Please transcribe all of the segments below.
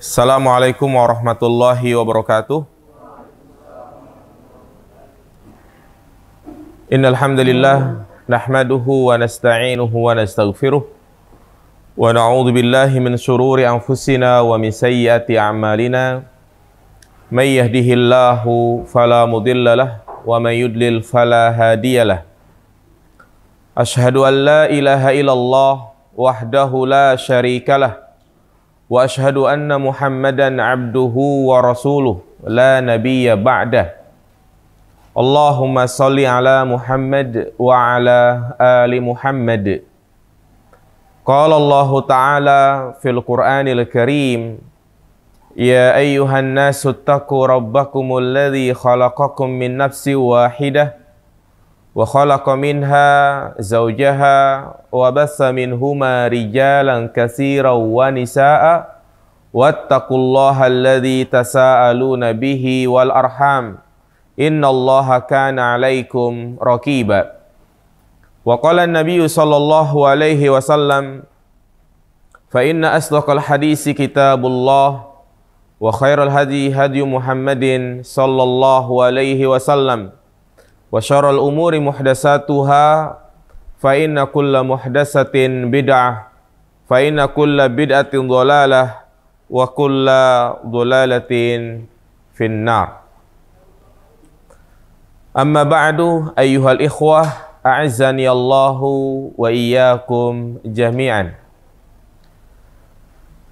Assalamualaikum warahmatullahi wabarakatuh. Innal hamdalillah nahmaduhu wa nasta'inuhu wa nastaghfiruh wa na'udzu billahi min shururi anfusina wa min sayyiati a'malina. May yahdihillahu fala mudilla lahu wa may yudlil fala hadiyalah. Asyhadu an la ilaha illallah wahdahu la syarikalah wa asyhadu anna Muhammadan abduhu wa rasuluh la nabiyya ba'dah. Allahumma salli ala Muhammad wa ala ali Muhammad. Qala Allah Ta'ala fil Qur'anil Karim, ya ayyuhan nasu ittaqu rabbakumul ladzi khalaqakum min nafsin wahidah wa khalaqa minha zawjaha wa bassa minhuma rijalan katsiran wa nisaa'a wattaqullaha alladzi tasaaluna bihi wal arham innallaha kana 'alaikum raqiba. Wa qala an-nabiy sallallahu alaihi wasallam, fa inna asdaqal hadisi kitabullah wa khairal hadi hadi Muhammadin sallallahu alaihi wasallam wa syarrul umuri muhdatsatuha fa inna kulla muhdatsatin bid'ah fa inna kulla bid'atin dhalalah wa kulla dhalalatin finnar. Amma ba'du, ayyuhal ikhwah, a'azzani Allahu wa iyyakum jami'an.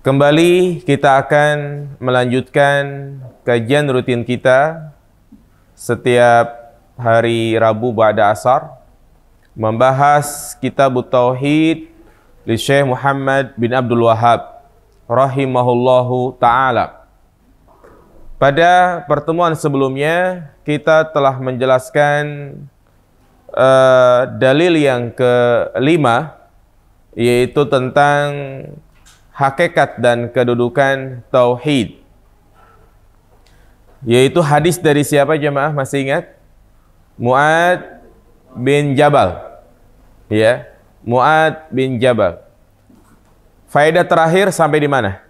Kembali kita akan melanjutkan kajian rutin kita setiap hari Rabu ba'da asar, membahas kitab Tauhid li Syekh Muhammad bin Abdul Wahhab rahimahullahu ta'ala. Pada pertemuan sebelumnya kita telah menjelaskan dalil yang kelima, yaitu tentang hakikat dan kedudukan Tauhid, yaitu hadis dari siapa jemaah, masih ingat? Mu'ad bin Jabal, ya, Mu'ad bin Jabal. Faedah terakhir sampai di mana?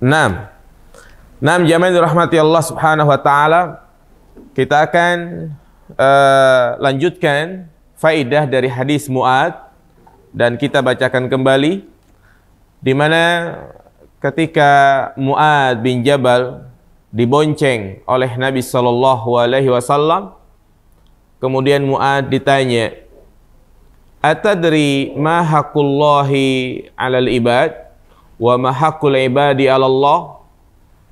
Enam jamaah dirahmati Allah Subhanahu wa taala. Kita akan lanjutkan faedah dari hadis Mu'ad dan kita bacakan kembali, di mana ketika Mu'ad bin Jabal dibonceng oleh Nabi sallallahu alaihi wasallam, kemudian Mu'ad ditanya, "Atadri ma haqqullahi 'alal ibad wa ma haqqul ibadi 'ala Allah?"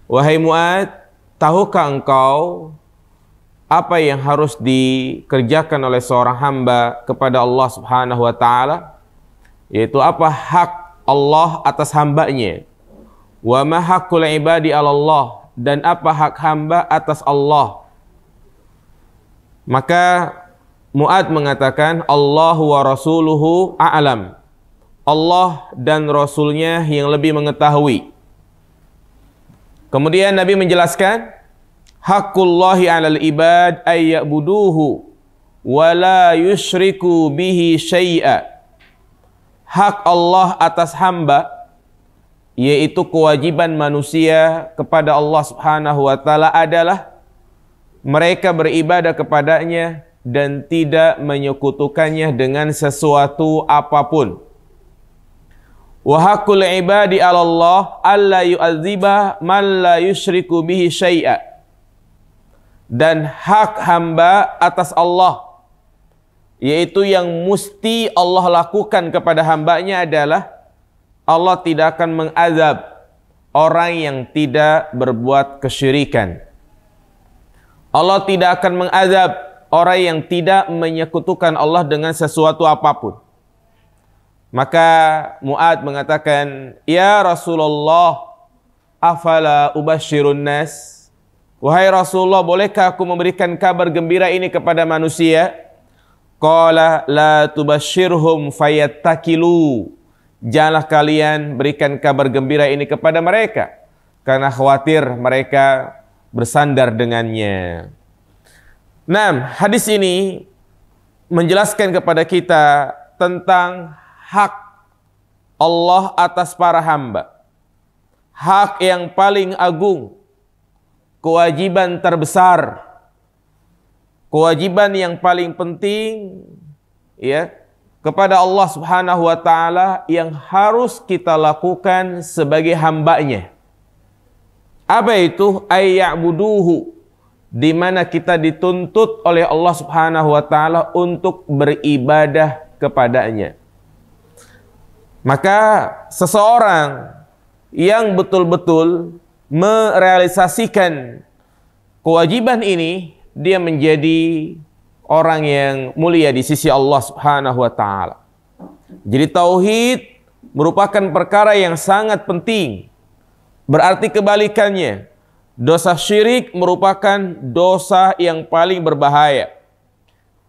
Wahai Mu'ad, tahukah engkau apa yang harus dikerjakan oleh seorang hamba kepada Allah Subhanahu wa taala, yaitu apa hak Allah atas hambanya? Wa ma haqqul ibadi 'ala Allah, dan apa hak hamba atas Allah? Maka Mu'ad mengatakan, Allahu wa rasuluhu a'lam. Allah dan Rasulnya yang lebih mengetahui. Kemudian Nabi menjelaskan, haqqullahi 'alal ibad ay ya'buduhu wa la yusyriku bihi syai'a. Hak Allah atas hamba, yaitu kewajiban manusia kepada Allah Subhanahu wa taala, adalah mereka beribadah kepadanya dan tidak menyekutukannya dengan sesuatu apapun. Wa haqqul ibadi 'ala Allah alla yu'adziba man la yusyriku bihi syai'a. Dan hak hamba atas Allah, yaitu yang mesti Allah lakukan kepada hambanya, adalah Allah tidak akan mengazab orang yang tidak berbuat kesyirikan. Allah tidak akan mengazab orang yang tidak menyekutukan Allah dengan sesuatu apapun. Maka Mu'ad mengatakan, ya Rasulullah, afala ubashirun nas? Wahai Rasulullah, bolehkah aku memberikan kabar gembira ini kepada manusia? Qala la tubashirhum fayattakilu. Janganlah kalian berikan kabar gembira ini kepada mereka, karena khawatir mereka bersandar dengannya. Nah, hadis ini menjelaskan kepada kita tentang hak Allah atas para hamba. Hak yang paling agung, kewajiban terbesar, kewajiban yang paling penting ya kepada Allah Subhanahu wa taala yang harus kita lakukan sebagai hambanya. Apa itu? Ayya'buduhu, di mana kita dituntut oleh Allah Subhanahu wa taala untuk beribadah kepadanya. Maka seseorang yang betul-betul merealisasikan kewajiban ini, dia menjadi orang yang mulia di sisi Allah Subhanahu wa taala. Jadi tauhid merupakan perkara yang sangat penting. Berarti kebalikannya, dosa syirik merupakan dosa yang paling berbahaya.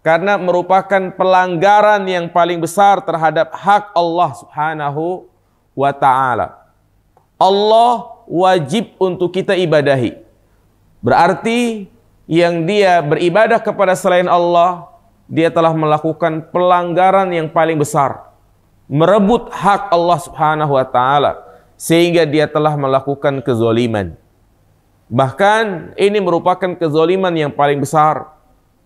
Karena merupakan pelanggaran yang paling besar terhadap hak Allah Subhanahu wa taala. Allah wajib untuk kita ibadahi. Berarti yang dia beribadah kepada selain Allah, dia telah melakukan pelanggaran yang paling besar, merebut hak Allah Subhanahu wa taala, sehingga dia telah melakukan kezaliman. Bahkan ini merupakan kezaliman yang paling besar.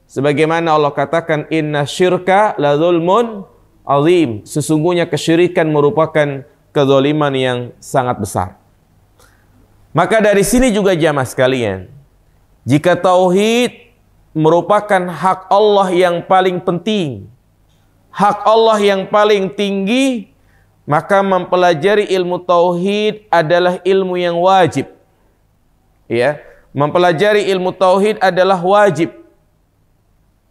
Sebagaimana Allah katakan, inna syirka la zulmun azim. Sesungguhnya kesyirikan merupakan kezaliman yang sangat besar. Maka dari sini juga jamaah sekalian, jika tauhid merupakan hak Allah yang paling penting, hak Allah yang paling tinggi, maka mempelajari ilmu tauhid adalah ilmu yang wajib. Ya, mempelajari ilmu tauhid adalah wajib.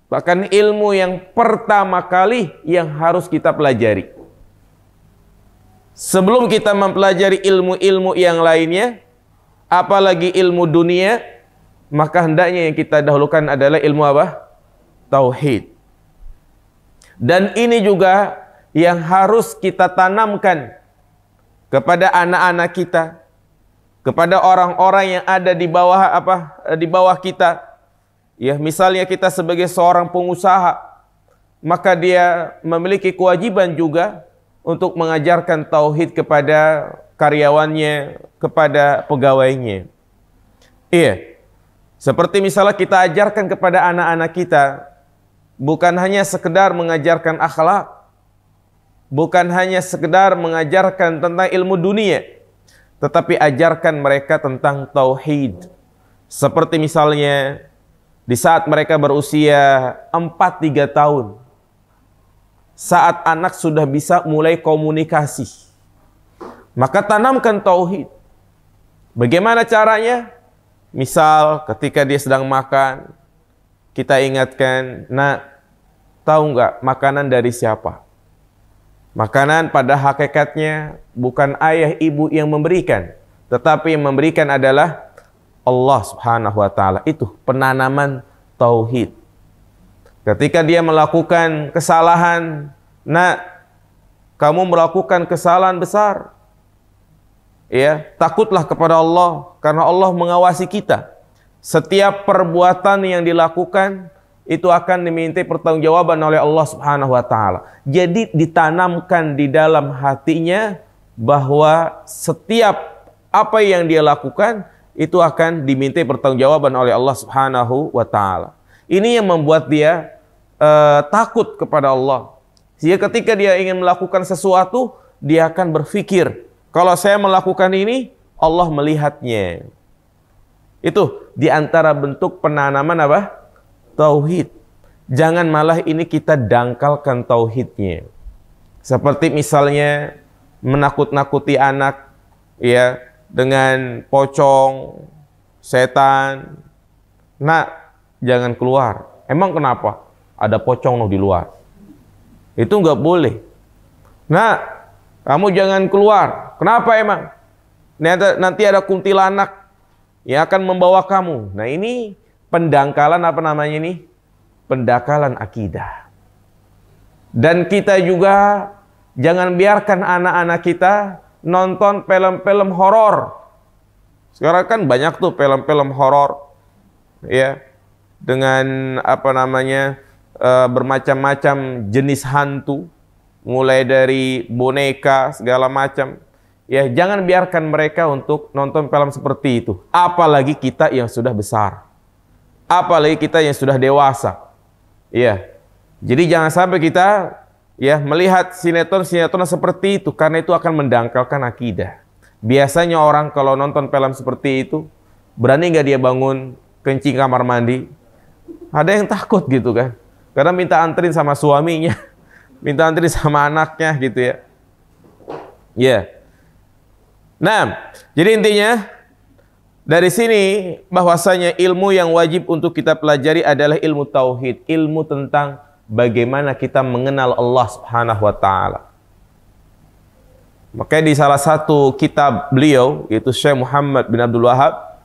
Bahkan ilmu yang pertama kali yang harus kita pelajari. Sebelum kita mempelajari ilmu-ilmu yang lainnya, apalagi ilmu dunia, maka hendaknya yang kita dahulukan adalah ilmu apa? Tauhid. Dan ini juga yang harus kita tanamkan kepada anak-anak kita, kepada orang-orang yang ada di bawah kita. Ya, misalnya kita sebagai seorang pengusaha, maka dia memiliki kewajiban juga untuk mengajarkan tauhid kepada karyawannya, kepada pegawainya. Iya. Seperti misalnya kita ajarkan kepada anak-anak kita, bukan hanya sekedar mengajarkan akhlak, bukan hanya sekedar mengajarkan tentang ilmu dunia, tetapi ajarkan mereka tentang tauhid. Seperti misalnya di saat mereka berusia 4-3 tahun, saat anak sudah bisa mulai komunikasi, maka tanamkan tauhid. Bagaimana caranya? Misal ketika dia sedang makan, kita ingatkan, nak, tahu nggak makanan dari siapa? Makanan pada hakikatnya bukan ayah ibu yang memberikan, tetapi yang memberikan adalah Allah Subhanahu wa taala. Itu penanaman tauhid. Ketika dia melakukan kesalahan, nak, kamu melakukan kesalahan besar. Ya, takutlah kepada Allah karena Allah mengawasi kita. Setiap perbuatan yang dilakukan itu akan dimintai pertanggungjawaban oleh Allah Subhanahu wa taala. Jadi ditanamkan di dalam hatinya bahwa setiap apa yang dia lakukan itu akan dimintai pertanggungjawaban oleh Allah Subhanahu wa taala. Ini yang membuat dia takut kepada Allah. Sehingga ketika dia ingin melakukan sesuatu, dia akan berpikir, kalau saya melakukan ini, Allah melihatnya. Itu diantara bentuk penanaman apa? Tauhid. Jangan malah ini kita dangkalkan tauhidnya. Seperti misalnya menakut-nakuti anak, ya, dengan pocong, setan. Nak, jangan keluar. Emang kenapa? Ada pocong loh di luar. Itu nggak boleh. Nak, kamu jangan keluar. Kenapa emang? Nanti ada kuntilanak yang akan membawa kamu. Nah, ini pendangkalan apa namanya ini? Pendangkalan akidah. Dan kita juga jangan biarkan anak-anak kita nonton film-film horor. Sekarang kan banyak tuh film-film horor, ya, dengan apa namanya bermacam-macam jenis hantu. mulai dari boneka segala macam. Ya, jangan biarkan mereka untuk nonton film seperti itu. Apalagi kita yang sudah besar. Apalagi kita yang sudah dewasa. Ya. Jadi jangan sampai kita ya melihat sinetron-sinetron seperti itu, karena itu akan mendangkalkan akidah. Biasanya orang kalau nonton film seperti itu, berani nggak dia bangun kencing kamar mandi? Ada yang takut gitu kan, karena minta anterin sama suaminya, minta anterin sama anaknya gitu ya. Ya. Nah, jadi intinya dari sini bahwasanya ilmu yang wajib untuk kita pelajari adalah ilmu tauhid, ilmu tentang bagaimana kita mengenal Allah Subhanahu wa taala. Makanya di salah satu kitab beliau, yaitu Syekh Muhammad bin Abdul Wahab,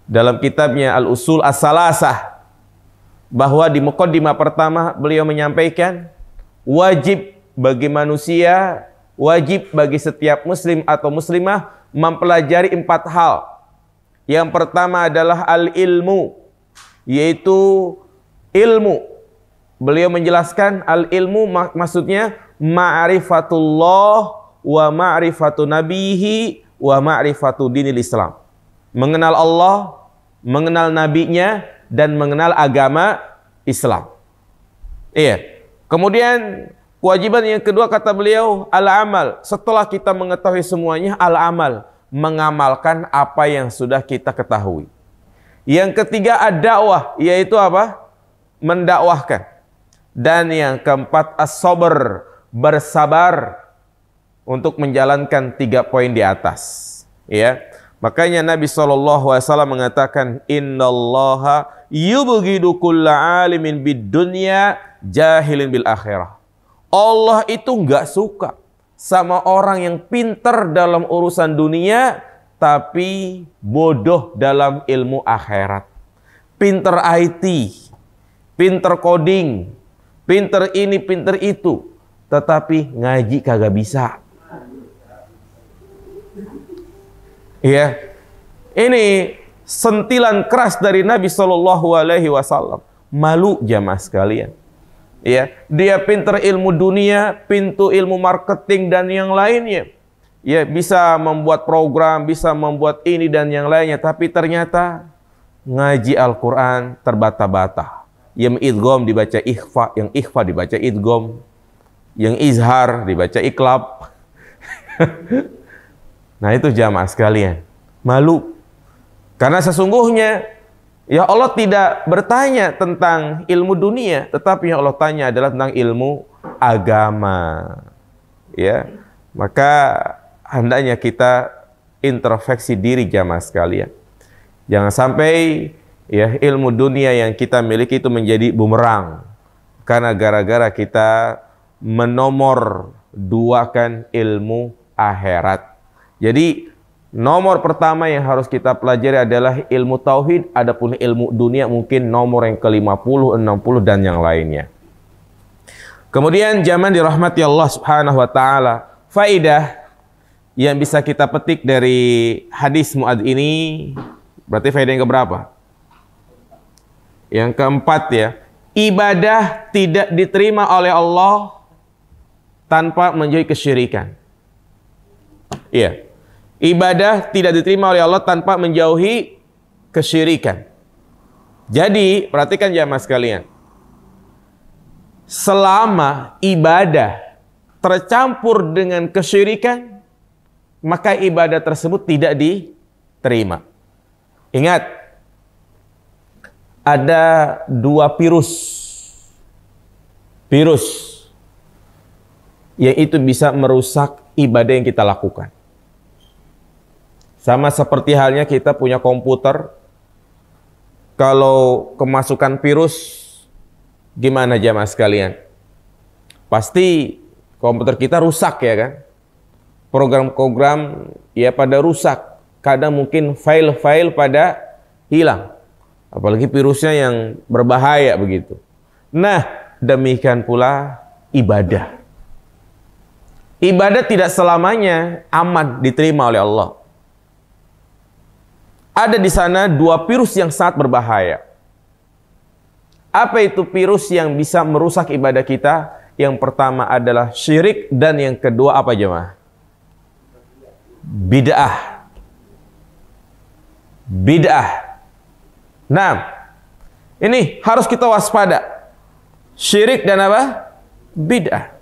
dalam kitabnya Al-Usul As-Salasah, bahwa di muqaddimah pertama beliau menyampaikan wajib bagi manusia, wajib bagi setiap muslim atau muslimah mempelajari 4 hal. Yang pertama adalah al-ilmu, yaitu ilmu. Beliau menjelaskan al-ilmu maksudnya ma'rifatullah wa ma'rifatu nabihi wa ma'rifatu dinil Islam. Mengenal Allah, mengenal nabinya, dan mengenal agama Islam. Iya. Kemudian kewajiban yang kedua kata beliau al-amal. Setelah kita mengetahui semuanya, al-amal, mengamalkan apa yang sudah kita ketahui. Yang ketiga ad-dakwah, yaitu apa? Mendakwahkan. Dan yang keempat as-sabr, bersabar untuk menjalankan 3 poin di atas. Ya, makanya Nabi SAW mengatakan, innallaha yubghidu kulla alimin bid dunya jahilin bil akhirah. Allah itu nggak suka sama orang yang pintar dalam urusan dunia tapi bodoh dalam ilmu akhirat. Pintar IT, pintar coding, pinter ini, pinter itu, tetapi ngaji kagak bisa. Ya, ini sentilan keras dari Nabi SAW. Malu jamaah sekalian. Ya, dia pinter ilmu dunia, pintu ilmu marketing dan yang lainnya. Ya, bisa membuat program, bisa membuat ini dan yang lainnya, tapi ternyata ngaji Al-Quran terbata-bata. Yang idgham dibaca ikhfa, yang ikhfa dibaca idgham, yang izhar dibaca iklab. Nah itu jamaah sekalian, malu. Karena sesungguhnya ya Allah tidak bertanya tentang ilmu dunia, tetapi yang Allah tanya adalah tentang ilmu agama. Ya, maka hendaknya kita introspeksi diri jamaah sekalian. Jangan sampai ya ilmu dunia yang kita miliki itu menjadi bumerang karena gara-gara kita menomor duakan ilmu akhirat. Jadi nomor pertama yang harus kita pelajari adalah ilmu tauhid, adapun ilmu dunia mungkin nomor yang ke-50, 60 dan yang lainnya. Kemudian zaman dirahmati Allah Subhanahu wa taala, faidah yang bisa kita petik dari hadis Mu'adz ini, berarti faedah yang keberapa? Yang keempat ya, ibadah tidak diterima oleh Allah tanpa menjauhi kesyirikan. Iya, ibadah tidak diterima oleh Allah tanpa menjauhi kesyirikan. Jadi, perhatikan jamaah sekalian. Selama ibadah tercampur dengan kesyirikan, maka ibadah tersebut tidak diterima. Ingat, ada 2 virus yang itu bisa merusak ibadah yang kita lakukan. Sama seperti halnya kita punya komputer, kalau kemasukan virus, gimana jamaah sekalian? Pasti komputer kita rusak ya kan? Program-program ya pada rusak. Kadang mungkin file-file pada hilang. Apalagi virusnya yang berbahaya begitu. Nah, demikian pula ibadah. Ibadah tidak selamanya aman diterima oleh Allah. Ada di sana 2 virus yang sangat berbahaya. Apa itu virus yang bisa merusak ibadah kita? Yang pertama adalah syirik dan yang kedua apa jemaah? Bid'ah. Bid'ah. Nah, ini harus kita waspada. Syirik dan apa? Bid'ah.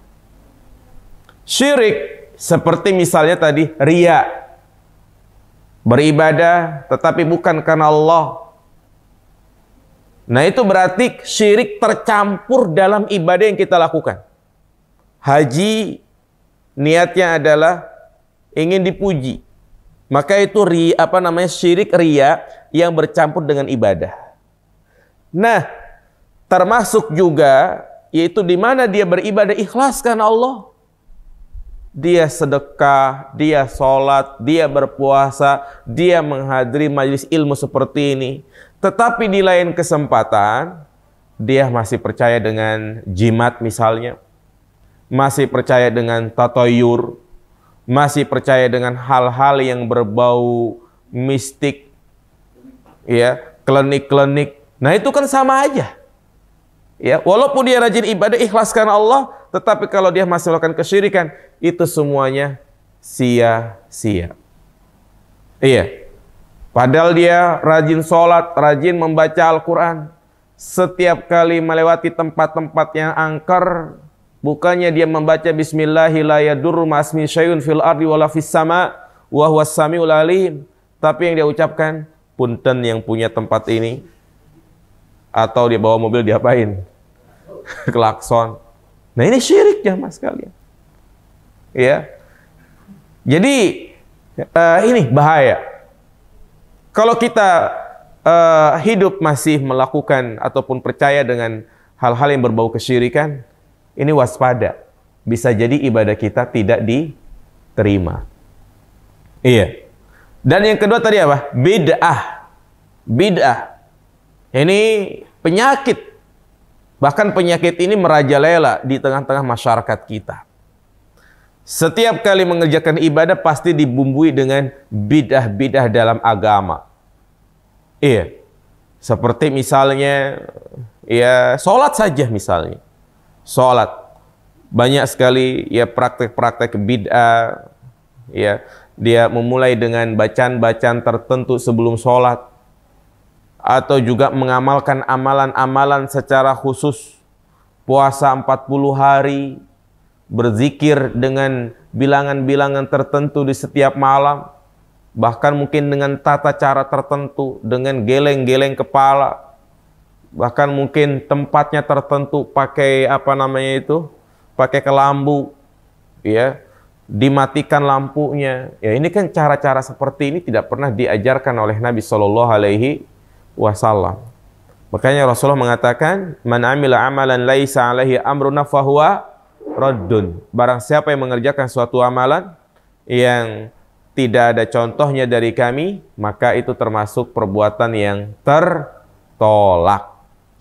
Syirik seperti misalnya tadi riya. Beribadah tetapi bukan karena Allah. Nah, itu berarti syirik tercampur dalam ibadah yang kita lakukan. Haji niatnya adalah ingin dipuji. Maka itu syirik riya yang bercampur dengan ibadah. Nah, termasuk juga yaitu di mana dia beribadah ikhlas karena Allah. Dia sedekah, dia sholat, dia berpuasa, dia menghadiri majelis ilmu seperti ini. Tetapi di lain kesempatan, dia masih percaya dengan jimat misalnya, masih percaya dengan tatoyur, masih percaya dengan hal-hal yang berbau mistik, ya, klinik-klinik. Nah, itu kan sama aja. Ya, walaupun dia rajin ibadah ikhlas karena Allah, tetapi kalau dia masih melakukan kesyirikan, itu semuanya sia-sia. Iya. Padahal dia rajin sholat, rajin membaca Al-Quran. Setiap kali melewati tempat-tempat yang angker, bukannya dia membaca Bismillahi la yadurru ma'asmi syai'un fil ardi wala fis sama wa huwas samiul alim. Tapi yang dia ucapkan, punten yang punya tempat ini. Atau dia bawa mobil diapain? Klakson. Nah, ini syirik ya mas kalian. Ya. Jadi ini bahaya. Kalau kita hidup masih melakukan ataupun percaya dengan hal-hal yang berbau kesyirikan, ini waspada. Bisa jadi ibadah kita tidak diterima. Iya. Dan yang kedua tadi apa? Bid'ah. Bid'ah. Ini penyakit. Bahkan penyakit ini merajalela di tengah-tengah masyarakat kita. Setiap kali mengerjakan ibadah pasti dibumbui dengan bid'ah-bid'ah dalam agama. Iya. Seperti misalnya ya sholat saja misalnya. Sholat. Banyak sekali ya praktek-praktek bid'ah. Ya, dia memulai dengan bacaan-bacaan tertentu sebelum sholat. Atau juga mengamalkan amalan-amalan secara khusus. Puasa 40 hari. Berzikir dengan bilangan-bilangan tertentu di setiap malam, bahkan mungkin dengan tata cara tertentu, dengan geleng-geleng kepala, bahkan mungkin tempatnya tertentu pakai pakai kelambu, ya, dimatikan lampunya. Ya, ini kan cara-cara seperti ini tidak pernah diajarkan oleh Nabi Shallallahu Alaihi Wasallam. Makanya Rasulullah mengatakan, "Man amila amalan laisa alaihi amruna fahuwa raddun." Barang siapa yang mengerjakan suatu amalan yang tidak ada contohnya dari kami, maka itu termasuk perbuatan yang tertolak.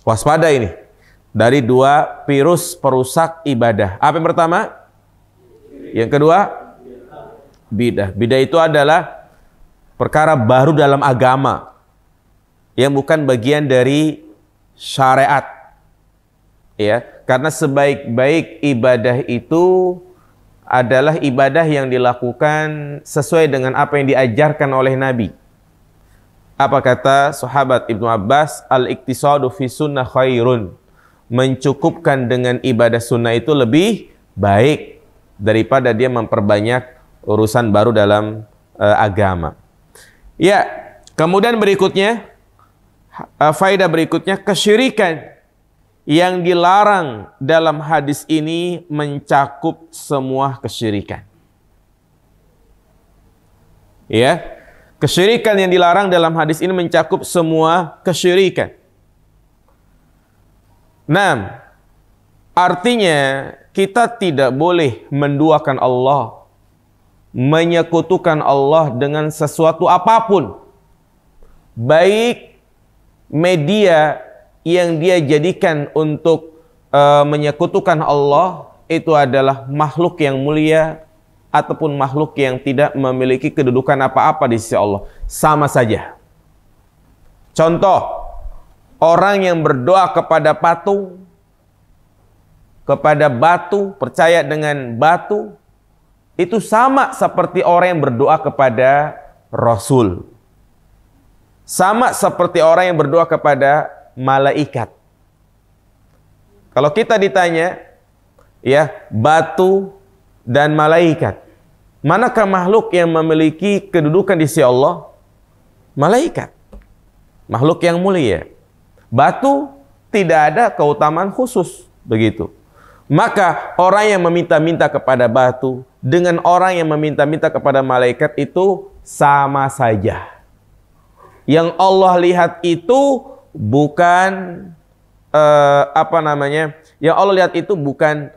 Waspada ini dari dua virus perusak ibadah. Apa yang pertama? Yang kedua, bid'ah. Bid'ah itu adalah perkara baru dalam agama yang bukan bagian dari syariat. Ya, karena sebaik-baik ibadah itu adalah ibadah yang dilakukan sesuai dengan apa yang diajarkan oleh Nabi. Apa kata sahabat Ibnu Abbas? Al-iktisadu fi sunnah khairun. Mencukupkan dengan ibadah sunnah itu lebih baik daripada dia memperbanyak urusan baru dalam agama. Ya, kemudian berikutnya, faedah berikutnya, kesyirikan yang dilarang dalam hadis ini mencakup semua kesyirikan. Ya, kesyirikan yang dilarang dalam hadis ini mencakup semua kesyirikan. Nah, artinya kita tidak boleh menduakan Allah, menyekutukan Allah dengan sesuatu apapun. Baik media yang dia jadikan untuk menyekutukan Allah itu adalah makhluk yang mulia ataupun makhluk yang tidak memiliki kedudukan apa-apa di sisi Allah, sama saja. Contoh, orang yang berdoa kepada patung, kepada batu, percaya dengan batu, itu sama seperti orang yang berdoa kepada Rasul. Sama seperti orang yang berdoa kepada malaikat. Kalau kita ditanya, ya, batu dan malaikat, manakah makhluk yang memiliki kedudukan di sisi Allah? Malaikat. Makhluk yang mulia. Batu tidak ada keutamaan khusus, begitu. Maka orang yang meminta-minta kepada batu dengan orang yang meminta-minta kepada malaikat itu sama saja. Yang Allah lihat itu bukan Yang Allah lihat itu bukan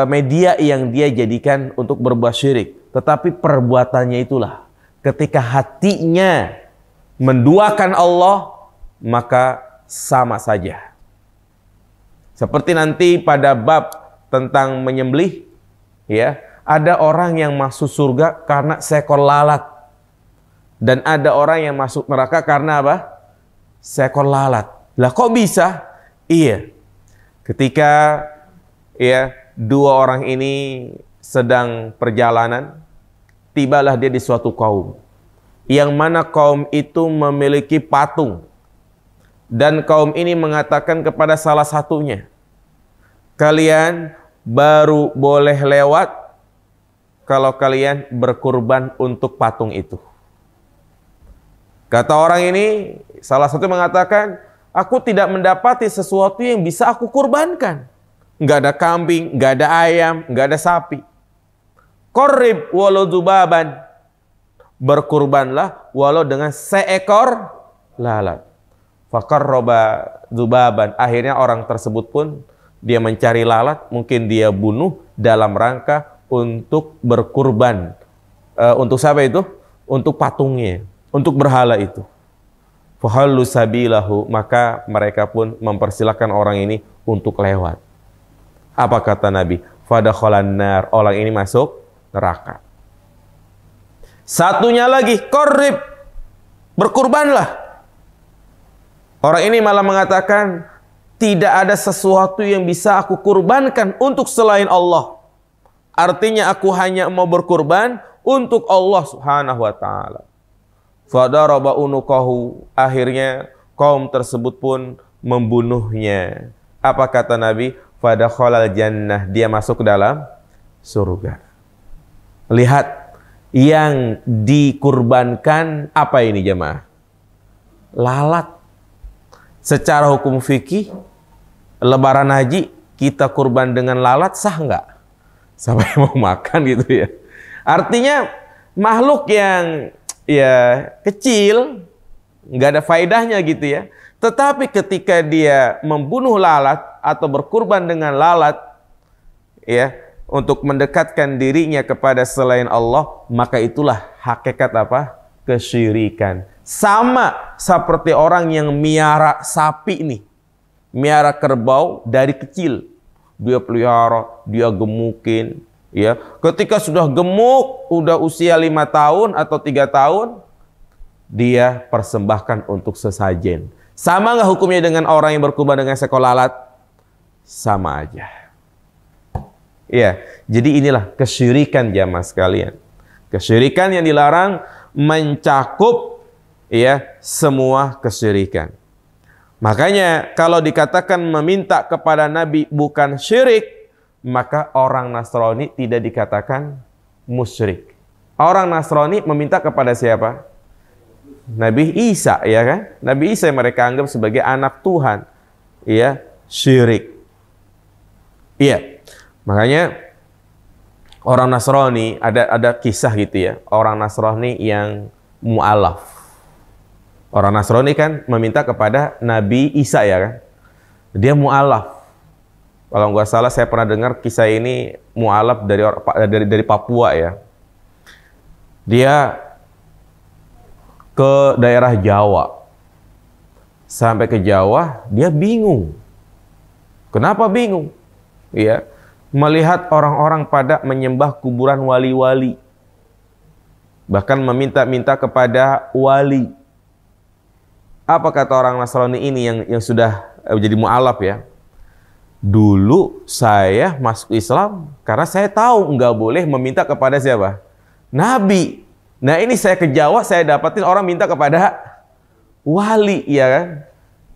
media yang dia jadikan untuk berbuat syirik, tetapi perbuatannya itulah. Ketika hatinya menduakan Allah, maka sama saja. Seperti nanti pada bab tentang menyembelih, ya, ada orang yang masuk surga karena seekor lalat, dan ada orang yang masuk neraka karena apa? Seekor lalat. Lah kok bisa? Iya, ketika ya dua orang ini sedang perjalanan, tibalah dia di suatu kaum, yang mana kaum itu memiliki patung, dan kaum ini mengatakan kepada salah satunya, kalian baru boleh lewat kalau kalian berkurban untuk patung itu. Kata orang ini, salah satu mengatakan, aku tidak mendapati sesuatu yang bisa aku kurbankan. Nggak ada kambing, nggak ada ayam, nggak ada sapi. Qarrib walau dzubaban, berkurbanlah walau dengan seekor lalat. Faqarraba dzubaban, akhirnya orang tersebut pun dia mencari lalat, mungkin dia bunuh dalam rangka untuk berkurban. Untuk siapa itu? Untuk patungnya, untuk berhala itu. Fahallu sabilahu, maka mereka pun mempersilahkan orang ini untuk lewat. Apa kata Nabi? Fadakhalan nar, orang ini masuk neraka. Satunya lagi, qarrib, berkurbanlah. Orang ini malah mengatakan, tidak ada sesuatu yang bisa aku kurbankan untuk selain Allah. Artinya aku hanya mau berkurban untuk Allah Subhanahu wa ta'ala. Fadaraba unuqahu, akhirnya kaum tersebut pun membunuhnya. Apa kata Nabi? Fadakhalal jannah, dia masuk ke dalam surga. Lihat, yang dikurbankan apa ini jemaah? Lalat. Secara hukum fikih, lebaran haji kita kurban dengan lalat sah nggak? Siapa yang mau makan gitu ya? Artinya makhluk yang ya kecil, nggak ada faedahnya gitu ya. Tetapi ketika dia membunuh lalat atau berkurban dengan lalat, ya, untuk mendekatkan dirinya kepada selain Allah, maka itulah hakikat apa? Kesyirikan. Sama seperti orang yang miara sapi nih, miara kerbau dari kecil, dia pelihara, dia gemukin, ya. Ketika sudah gemuk, udah usia 5 tahun atau 3 tahun, dia persembahkan untuk sesajen. Sama nggak hukumnya dengan orang yang berkurban dengan seekor lalat? Sama aja. Ya, jadi inilah kesyirikan jamaah sekalian. Kesyirikan yang dilarang mencakup ya semua kesyirikan. Makanya kalau dikatakan meminta kepada Nabi bukan syirik, maka orang Nasrani tidak dikatakan musyrik. Orang Nasrani meminta kepada siapa? Nabi Isa, ya kan? Nabi Isa yang mereka anggap sebagai anak Tuhan. Ya, syirik. Iya. Makanya orang Nasrani ada kisah gitu ya. Orang Nasrani yang mu'alaf. Orang Nasrani kan meminta kepada Nabi Isa, ya kan? Dia mu'alaf. Kalau nggak salah saya pernah dengar kisah ini mu'alaf dari Papua ya. Dia ke daerah Jawa. Sampai ke Jawa, dia bingung. Kenapa bingung? Ya, melihat orang-orang pada menyembah kuburan wali-wali. Bahkan meminta-minta kepada wali. Apa kata orang Nasrani ini yang sudah jadi mu'alaf ya? dulu saya masuk Islam karena saya tahu nggak boleh meminta kepada siapa? Nabi. Nah ini saya ke Jawa, saya dapatin orang minta kepada wali, ya kan?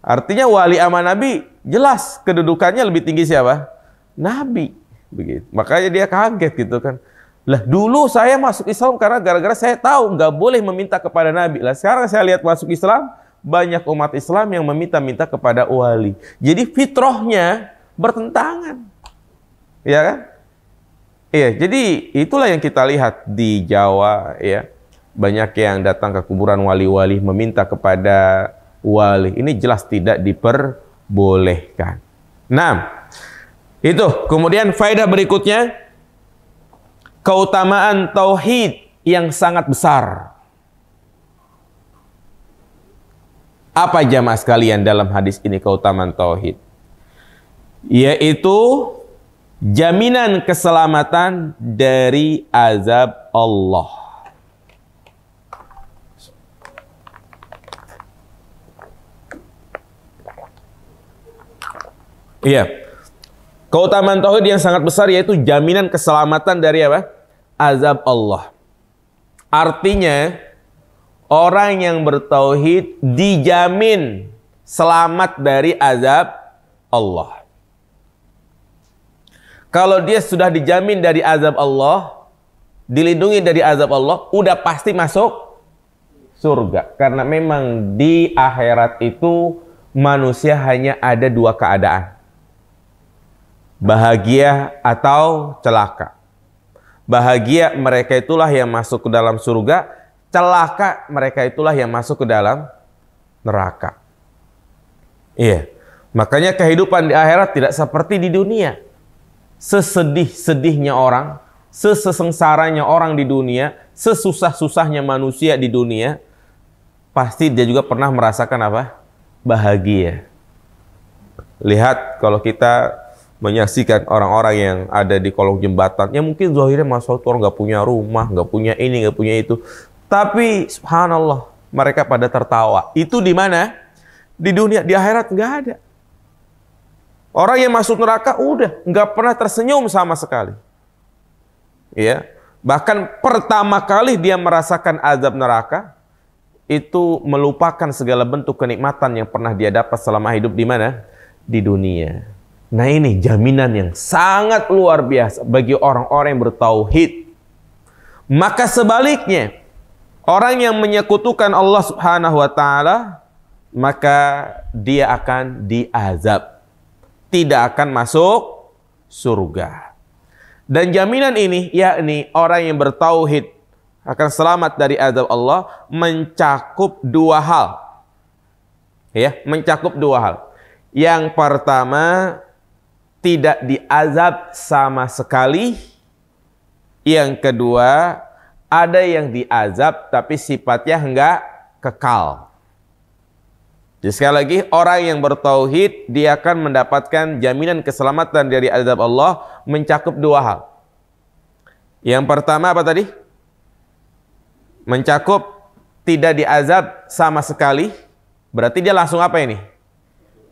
Artinya wali sama Nabi jelas kedudukannya lebih tinggi siapa? Nabi. Begitu. Makanya dia kaget gitu kan. Lah dulu saya masuk Islam karena gara-gara saya tahu nggak boleh meminta kepada Nabi. Lah sekarang saya lihat masuk Islam, banyak umat Islam yang meminta-minta kepada wali. Jadi fitrahnya bertentangan. Ya kan? Iya, jadi itulah yang kita lihat di Jawa, ya. Banyak yang datang ke kuburan wali-wali meminta kepada wali. Ini jelas tidak diperbolehkan. Nah, itu. Kemudian faedah berikutnya, keutamaan tauhid yang sangat besar. Apa jamaah sekalian dalam hadis ini keutamaan tauhid? Yaitu jaminan keselamatan dari azab Allah. Iya. Keutamaan tauhid yang sangat besar yaitu jaminan keselamatan dari apa? Azab Allah. Artinya orang yang bertauhid dijamin selamat dari azab Allah. Kalau dia sudah dijamin dari azab Allah, dilindungi dari azab Allah, udah pasti masuk surga. Karena memang di akhirat itu manusia hanya ada dua keadaan. Bahagia atau celaka. Bahagia mereka itulah yang masuk ke dalam surga, celaka mereka itulah yang masuk ke dalam neraka. Iya. Makanya kehidupan di akhirat tidak seperti di dunia. Sesedih-sedihnya orang, sesengsaranya orang di dunia, sesusah-susahnya manusia di dunia, pasti dia juga pernah merasakan apa? Bahagia. Lihat kalau kita menyaksikan orang-orang yang ada di kolong jembatan, yang mungkin zahirnya masuk orang nggak punya rumah, nggak punya ini, nggak punya itu, tapi subhanallah mereka pada tertawa. Itu di mana? Di dunia. Di akhirat nggak ada. Orang yang masuk neraka udah nggak pernah tersenyum sama sekali. Ya, bahkan pertama kali dia merasakan azab neraka itu melupakan segala bentuk kenikmatan yang pernah dia dapat selama hidup di mana? Di dunia. Nah ini jaminan yang sangat luar biasa bagi orang-orang yang bertauhid. Maka sebaliknya, orang yang menyekutukan Allah Subhanahu wa taala, maka dia akan diazab. Tidak akan masuk surga. Dan jaminan ini, yakni orang yang bertauhid akan selamat dari azab Allah, mencakup dua hal. Ya, mencakup dua hal. Yang pertama, tidak diazab sama sekali. Yang kedua, ada yang diazab tapi sifatnya enggak kekal. Jadi sekali lagi, orang yang bertauhid dia akan mendapatkan jaminan keselamatan dari azab Allah mencakup dua hal. Yang pertama apa tadi? Mencakup tidak diazab sama sekali, berarti dia langsung apa ini?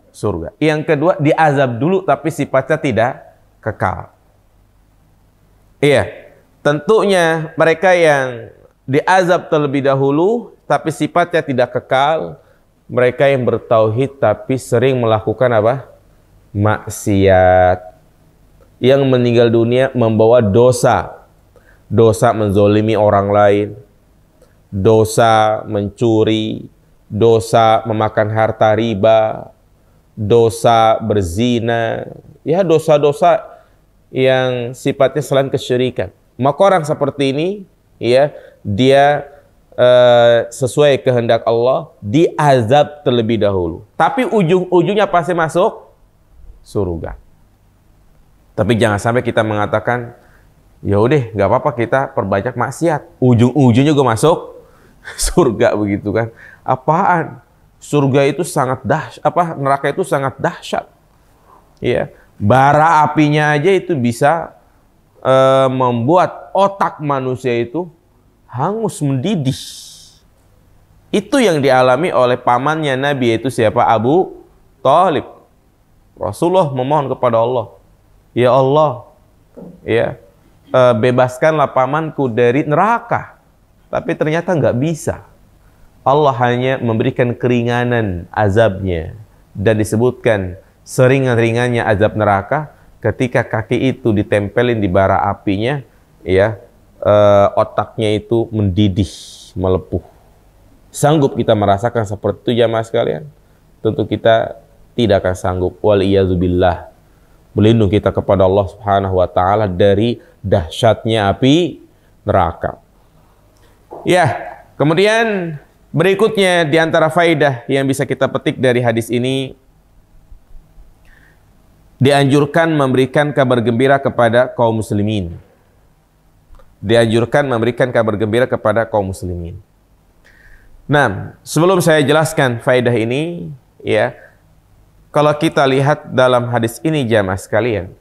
Surga. Yang kedua, diazab dulu tapi sifatnya tidak kekal. Iya, tentunya mereka yang diazab terlebih dahulu tapi sifatnya tidak kekal, mereka yang bertauhid tapi sering melakukan apa? Maksiat. Yang meninggal dunia membawa dosa. Dosa menzolimi orang lain, dosa mencuri, dosa memakan harta riba, dosa berzina, ya dosa-dosa yang sifatnya selain kesyirikan. Maka orang seperti ini, ya, dia sesuai kehendak Allah, diazab terlebih dahulu. Tapi ujung-ujungnya pasti masuk surga. Tapi jangan sampai kita mengatakan, ya udah, nggak apa-apa kita perbanyak maksiat. Ujung-ujungnya juga masuk surga begitu kan? Apaan? Surga itu sangat dahsyat, neraka itu sangat dahsyat. Ya, bara apinya aja itu bisa membuat otak manusia itu hangus mendidih. Itu yang dialami oleh pamannya Nabi, yaitu siapa? Abu Thalib. Rasulullah memohon kepada Allah, ya Allah, ya bebaskanlah pamanku dari neraka. Tapi ternyata nggak bisa. Allah hanya memberikan keringanan azabnya, dan disebutkan seringan-ringannya azab neraka ketika kaki itu ditempelin di bara apinya, ya otaknya itu mendidih, melepuh. Sanggup kita merasakan seperti itu jamaah sekalian? Tentu kita tidak akan sanggup. Waliyadzubillah. Berlindung kita kepada Allah Subhanahu wa taala dari dahsyatnya api neraka. Ya, kemudian berikutnya di antara faidah yang bisa kita petik dari hadis ini, dianjurkan memberikan kabar gembira kepada kaum muslimin. Dianjurkan memberikan kabar gembira kepada kaum muslimin. Nah, sebelum saya jelaskan faedah ini, ya, kalau kita lihat dalam hadis ini jamaah sekalian,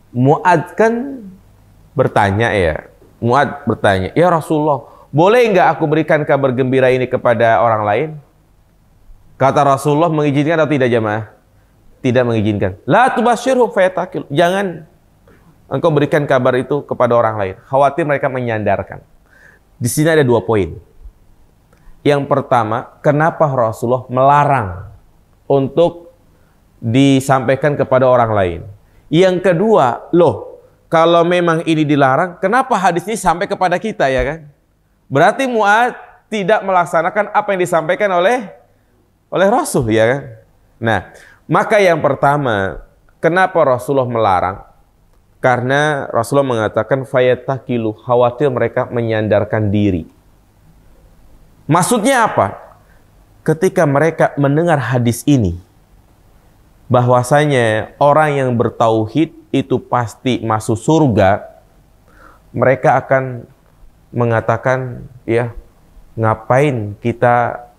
Mu'adz kan bertanya, ya, Mu'adz bertanya, ya Rasulullah, boleh nggak aku berikan kabar gembira ini kepada orang lain? Kata Rasulullah, mengizinkan atau tidak jamaah? Tidak mengizinkan. La tubasyirhum fayatakil. Jangan engkau berikan kabar itu kepada orang lain. Khawatir mereka menyandarkan. Di sini ada 2 poin. Yang pertama, kenapa Rasulullah melarang untuk disampaikan kepada orang lain? Yang kedua, loh, kalau memang ini dilarang, kenapa hadis ini sampai kepada kita, ya kan? Berarti Mu'adz tidak melaksanakan apa yang disampaikan oleh Rasul, ya kan? Nah, maka yang pertama, kenapa Rasulullah melarang? Karena Rasulullah mengatakan fayatakilu, khawatir mereka menyandarkan diri. Maksudnya apa? Ketika mereka mendengar hadis ini, bahwasanya orang yang bertauhid itu pasti masuk surga, mereka akan mengatakan, ya, ngapain kita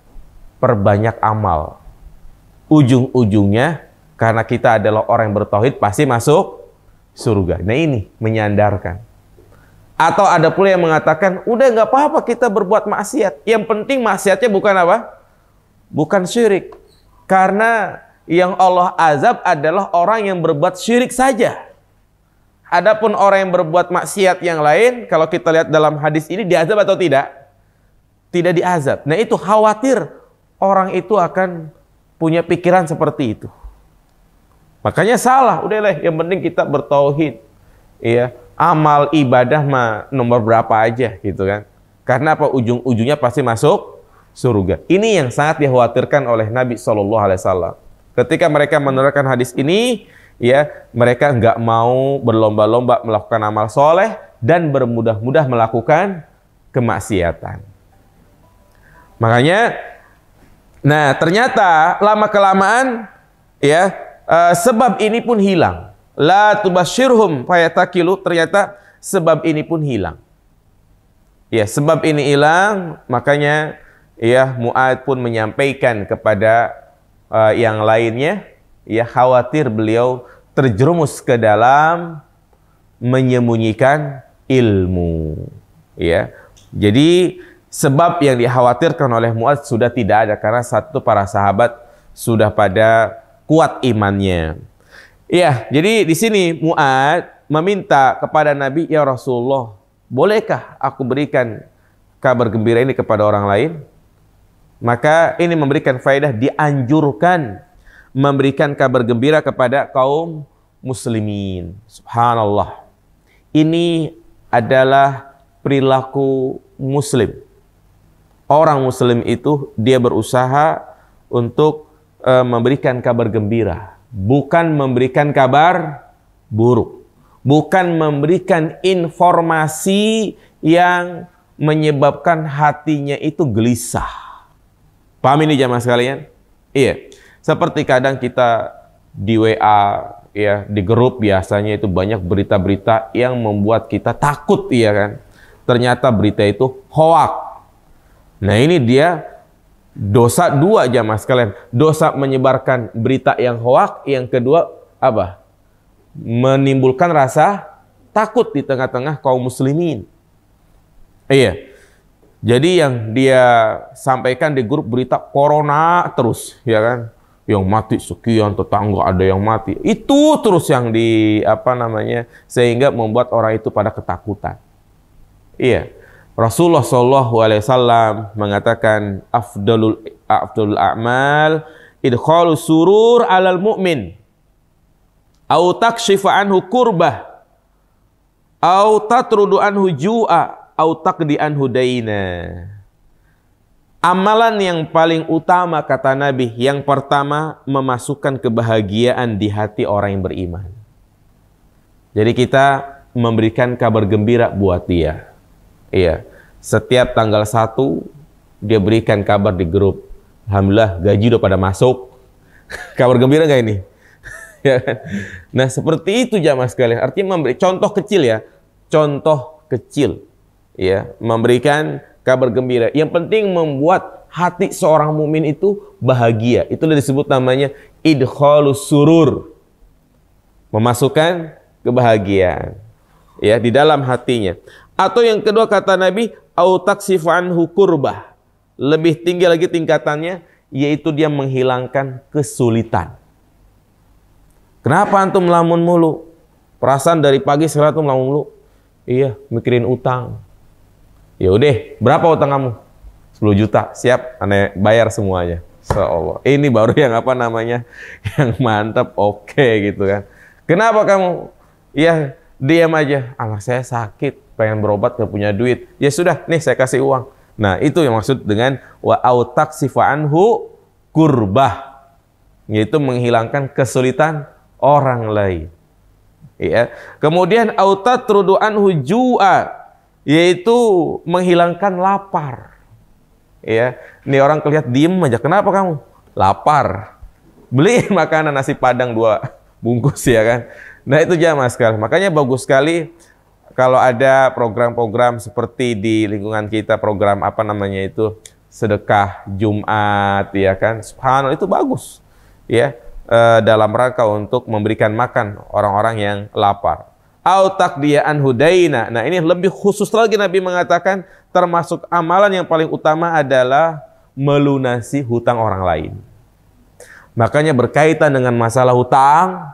perbanyak amal? Ujung-ujungnya karena kita adalah orang yang bertauhid pasti masuk surga. Nah, ini menyandarkan. Atau ada pula yang mengatakan, udah nggak apa-apa kita berbuat maksiat. Yang penting maksiatnya bukan apa? Bukan syirik. Karena yang Allah azab adalah orang yang berbuat syirik saja. Adapun orang yang berbuat maksiat yang lain, kalau kita lihat dalam hadis ini, diazab atau tidak? Tidak diazab. Nah, itu khawatir orang itu akan punya pikiran seperti itu. Makanya salah, udahlah, yang penting kita bertauhid. Iya, amal ibadah mah nomor berapa aja gitu kan. Karena apa? Ujung-ujungnya pasti masuk surga. Ini yang sangat dikhawatirkan oleh Nabi SAW. Ketika mereka menerangkan hadis ini, ya, mereka nggak mau berlomba-lomba melakukan amal soleh dan bermudah-mudah melakukan kemaksiatan. Makanya, nah ternyata lama-kelamaan, ya, sebab ini pun hilang. La tubasyirhum fayatakilu, ternyata sebab ini pun hilang. Ya, sebab ini hilang, makanya ya Mu'adz pun menyampaikan kepada yang lainnya, ya, khawatir beliau terjerumus ke dalam menyembunyikan ilmu. Ya. Jadi sebab yang dikhawatirkan oleh Mu'adz sudah tidak ada, karena satu, para sahabat sudah pada kuat imannya. Iya, jadi di sini Mu'adz meminta kepada Nabi, ya Rasulullah, bolehkah aku berikan kabar gembira ini kepada orang lain? Maka ini memberikan faedah, dianjurkan memberikan kabar gembira kepada kaum muslimin. Subhanallah. Ini adalah perilaku muslim. Orang muslim itu dia berusaha untuk memberikan kabar gembira, bukan memberikan kabar buruk, bukan memberikan informasi yang menyebabkan hatinya itu gelisah. Paham ini jamaah sekalian? Iya. Seperti kadang kita di WA, ya, di grup biasanya itu banyak berita-berita yang membuat kita takut, ya kan? Ternyata berita itu hoak. Nah, ini dia dosa dua jamaah sekalian. Dosa menyebarkan berita yang hoak, yang kedua apa? Menimbulkan rasa takut di tengah-tengah kaum muslimin. Iya. Jadi yang dia sampaikan di grup berita corona terus, ya kan? yang mati sekian, tetangga ada yang mati. Itu terus yang sehingga membuat orang itu pada ketakutan. Iya. Rasulullah SAW mengatakan afdalul a'mal idkhalu surur 'alal mu'min au takshifa anhu kurbah au tatrudu anhu ju'a au taqdi anhu daina. Amalan yang paling utama kata Nabi, yang pertama memasukkan kebahagiaan di hati orang yang beriman. Jadi kita memberikan kabar gembira buat dia. Iya, setiap tanggal 1 dia berikan kabar di grup. Alhamdulillah gaji udah pada masuk. Kabar gembira gak ini? Ya kan? Nah seperti itu jamaah sekalian. Artinya memberi contoh kecil ya. Contoh kecil. Ya, memberikan kabar gembira. Yang penting membuat hati seorang mukmin itu bahagia. Itulah disebut namanya idkhalus surur. Memasukkan kebahagiaan ya di dalam hatinya. Atau yang kedua kata Nabi, au takshifu anhu kurbah. Lebih tinggi lagi tingkatannya, yaitu dia menghilangkan kesulitan. Kenapa antum melamun mulu? Perasaan dari pagi sekarang tuh melamun mulu. Iya, mikirin utang. Ya udah, berapa utang kamu? 10 juta, siap, aneh bayar semuanya. Insyaallah. Ini baru yang yang mantap, oke gitu kan. Kenapa kamu? Ya, diam aja. Anak saya sakit, pengen berobat, gak punya duit. Ya sudah, nih saya kasih uang. Nah, itu yang maksud dengan wa au takshifu anhu kurbah. Yaitu menghilangkan kesulitan orang lain. Ya. Kemudian au tatrudu anhu ju'a. Yaitu menghilangkan lapar. Ya, ini orang kelihat diem aja. Kenapa kamu? Lapar. Beliin makanan nasi padang 2 bungkus ya kan. Nah itu jamaah sekali. Makanya bagus sekali kalau ada program-program seperti di lingkungan kita, program sedekah Jumat ya kan. Subhanallah, itu bagus. Ya, dalam rangka untuk memberikan makan orang-orang yang lapar. Au taqdiya anhu daina. Nah, ini lebih khusus lagi Nabi mengatakan termasuk amalan yang paling utama adalah melunasi hutang orang lain. Makanya berkaitan dengan masalah hutang,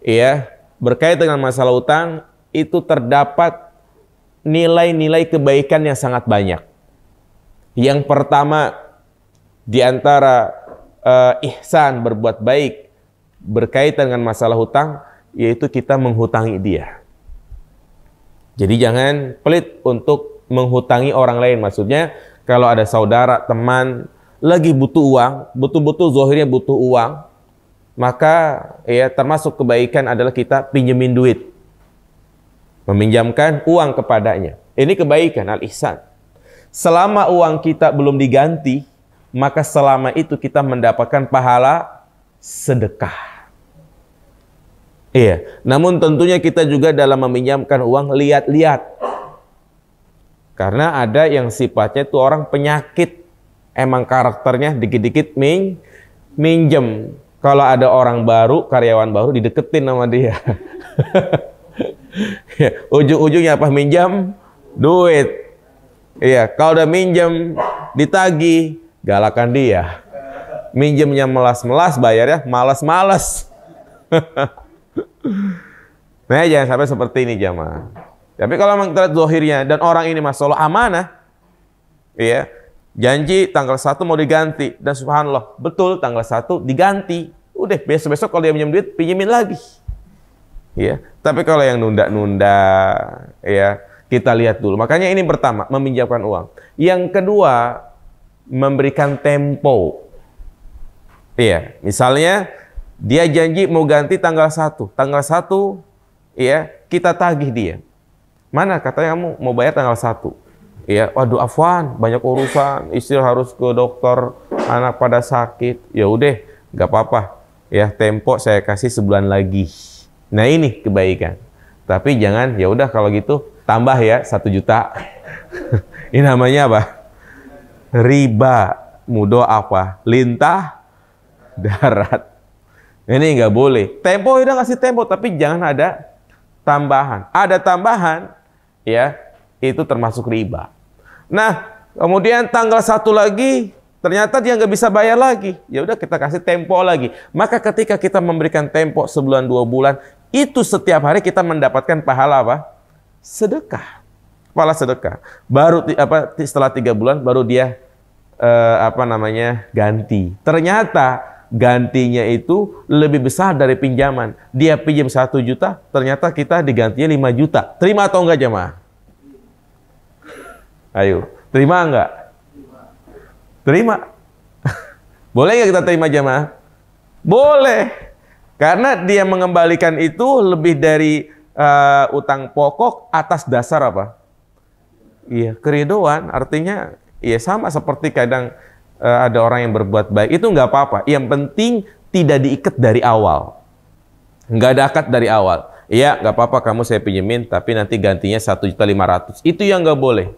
ya, berkaitan dengan masalah hutang itu terdapat nilai-nilai kebaikan yang sangat banyak. Yang pertama di antara ihsan, berbuat baik berkaitan dengan masalah hutang, yaitu kita menghutangi dia. Jadi jangan pelit untuk menghutangi orang lain. Maksudnya kalau ada saudara, teman lagi butuh uang, betul-betul zahirnya butuh uang, maka ya termasuk kebaikan adalah kita pinjemin duit, meminjamkan uang kepadanya. Ini kebaikan, al-ihsan. Selama uang kita belum diganti, maka selama itu kita mendapatkan pahala sedekah. Iya, namun tentunya kita juga dalam meminjamkan uang lihat-lihat. Karena ada yang sifatnya itu orang penyakit. Emang karakternya dikit-dikit minjem. Kalau ada orang baru, karyawan baru, dideketin sama dia. Ya, ujung-ujungnya apa? Minjam duit. Iya, kalau udah minjem ditagih, galakan dia. Minjemnya melas-melas, bayarnya malas-malas. Nah, jangan sampai seperti ini jamaah. Tapi kalau memang kita lihat zahirnya dan orang ini masalah amanah, ya, janji tanggal 1 mau diganti dan subhanallah, betul tanggal 1 diganti. Udah besok-besok kalau dia pinjam duit, pinjemin lagi. Ya, tapi kalau yang nunda-nunda, ya, kita lihat dulu. Makanya ini pertama, meminjamkan uang. Yang kedua, memberikan tempo. Iya, misalnya dia janji mau ganti tanggal 1. Tanggal 1, ya, kita tagih dia. Mana katanya kamu mau bayar tanggal 1. Ya, waduh afwan, banyak urusan, istri harus ke dokter, anak pada sakit. Ya udah, nggak apa-apa. Ya, tempo saya kasih sebulan lagi. Nah, ini kebaikan. Tapi jangan, ya udah kalau gitu tambah ya 1 juta. Ini namanya apa? Riba. Mudo apa? Lintah darat. Ini nggak boleh. Tempo udah ngasih tempo, tapi jangan ada tambahan. Ada tambahan, ya, itu termasuk riba. Nah, kemudian tanggal 1 lagi, Ternyata dia nggak bisa bayar lagi. Ya udah kita kasih tempo lagi. Maka ketika kita memberikan tempo sebulan 2 bulan, itu setiap hari kita mendapatkan pahala apa? Sedekah. Pahala sedekah. Baru setelah 3 bulan baru dia ganti. Ternyata gantinya itu lebih besar dari pinjaman. Dia pinjam 1 juta, ternyata kita digantinya 5 juta. Terima atau enggak jemaah? Ayo, terima enggak? Terima. Boleh nggak kita terima jemaah? Boleh. Karena dia mengembalikan itu lebih dari utang pokok atas dasar apa? Iya, keridoan. Artinya, ya sama seperti kadang ada orang yang berbuat baik. Itu nggak apa-apa. Yang penting tidak diikat dari awal. Nggak ada akad dari awal. Iya, nggak apa-apa kamu saya pinjemin, tapi nanti gantinya 1.500.000. Itu yang nggak boleh.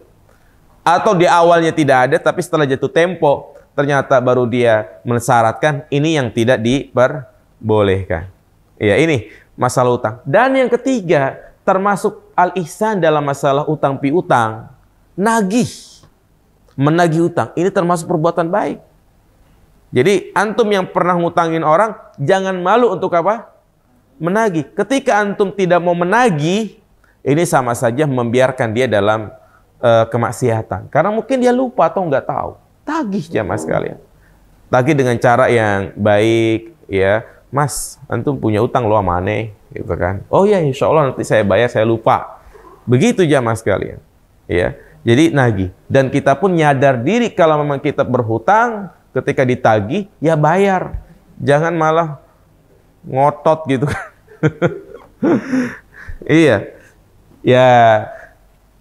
Atau di awalnya tidak ada, tapi setelah jatuh tempo, ternyata baru dia mensyaratkan, ini yang tidak diperbolehkan. Ya, ini masalah utang. Dan yang ketiga, termasuk al-ihsan dalam masalah utang piutang, nagih. Menagih utang, ini termasuk perbuatan baik. Jadi, antum yang pernah ngutangin orang, jangan malu untuk apa? Menagih. Ketika antum tidak mau menagih, ini sama saja membiarkan dia dalam kemaksiatan. Karena mungkin dia lupa atau nggak tahu. Tagih jamaah sekalian. Tagih dengan cara yang baik, ya. Mas, antum punya utang lo sama aneh, gitu kan. Oh ya, insya Allah nanti saya bayar, saya lupa. Begitu jamaah sekalian. Ya. Jadi nagih. Dan kita pun nyadar diri kalau memang kita berhutang, ketika ditagih, ya bayar. Jangan malah ngotot gitu kan. Iya. Ya.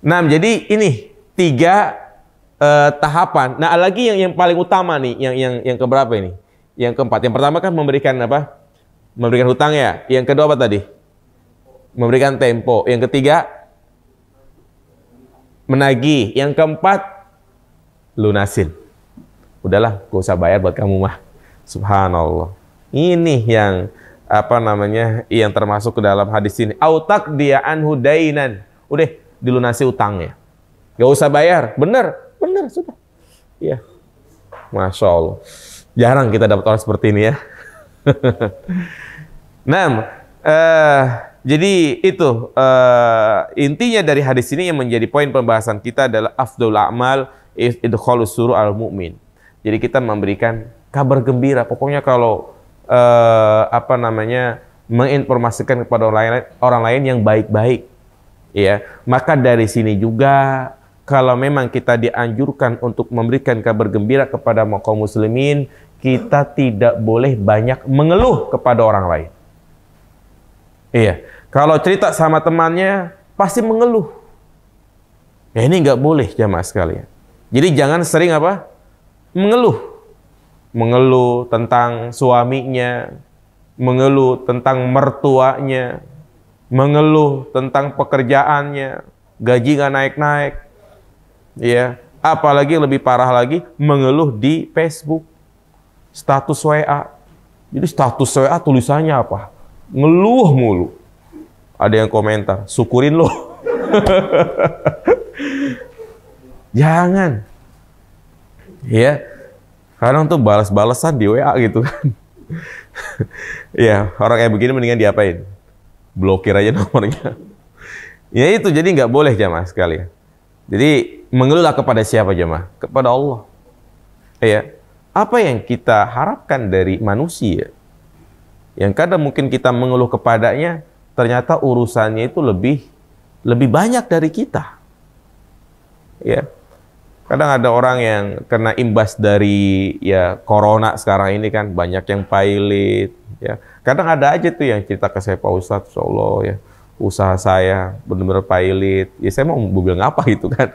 Nah, jadi ini 3 tahapan. Nah, lagi yang paling utama nih, yang keberapa ini? Yang keempat. Yang pertama kan memberikan apa? Memberikan hutang ya. Yang kedua apa tadi? Memberikan tempo. Yang ketiga menagih. Yang keempat lunasin. Udahlah, gak usah bayar buat kamu mah. Subhanallah. Ini yang yang termasuk ke dalam hadis ini. Autak dia anhu dainan. Udah dilunasi utangnya. Gak usah bayar. Bener sudah. Iya. Masya Allah. Jarang kita dapat orang seperti ini ya. Nah, jadi itu intinya dari hadis ini yang menjadi poin pembahasan kita adalah afdhul a'mal idkhalus surur al mu'min. Jadi kita memberikan kabar gembira. Pokoknya kalau menginformasikan kepada orang lain yang baik-baik. Ya, maka dari sini juga kalau memang kita dianjurkan untuk memberikan kabar gembira kepada kaum muslimin, kita tidak boleh banyak mengeluh kepada orang lain. Iya, kalau cerita sama temannya pasti mengeluh. Ya ini nggak boleh jamaah sekalian. Jadi jangan sering apa? Mengeluh tentang suaminya, mengeluh tentang mertuanya, mengeluh tentang pekerjaannya, gaji nggak naik-naik, ya. Apalagi lebih parah lagi, mengeluh di Facebook, status WA. Jadi status WA tulisannya apa? Ngeluh mulu. Ada yang komentar, syukurin lo. Jangan, ya. Kadang tuh balas-balasan di WA gitu kan. Ya, orang kayak begini mendingan diapain? Blokir aja nomornya. Ya itu, jadi nggak boleh jamaah sekalian. Jadi mengeluhlah kepada siapa jamaah? Kepada Allah. Ya, apa yang kita harapkan dari manusia? Yang kadang mungkin kita mengeluh kepadanya, ternyata urusannya itu lebih banyak dari kita. Ya, kadang ada orang yang kena imbas dari corona sekarang ini kan, banyak yang pailit. Ya, kadang ada aja tuh yang cerita ke saya, Pak Ustadz, Insya Allah ya, usaha saya benar-benar pailit. Ya saya mau bilang apa gitu kan.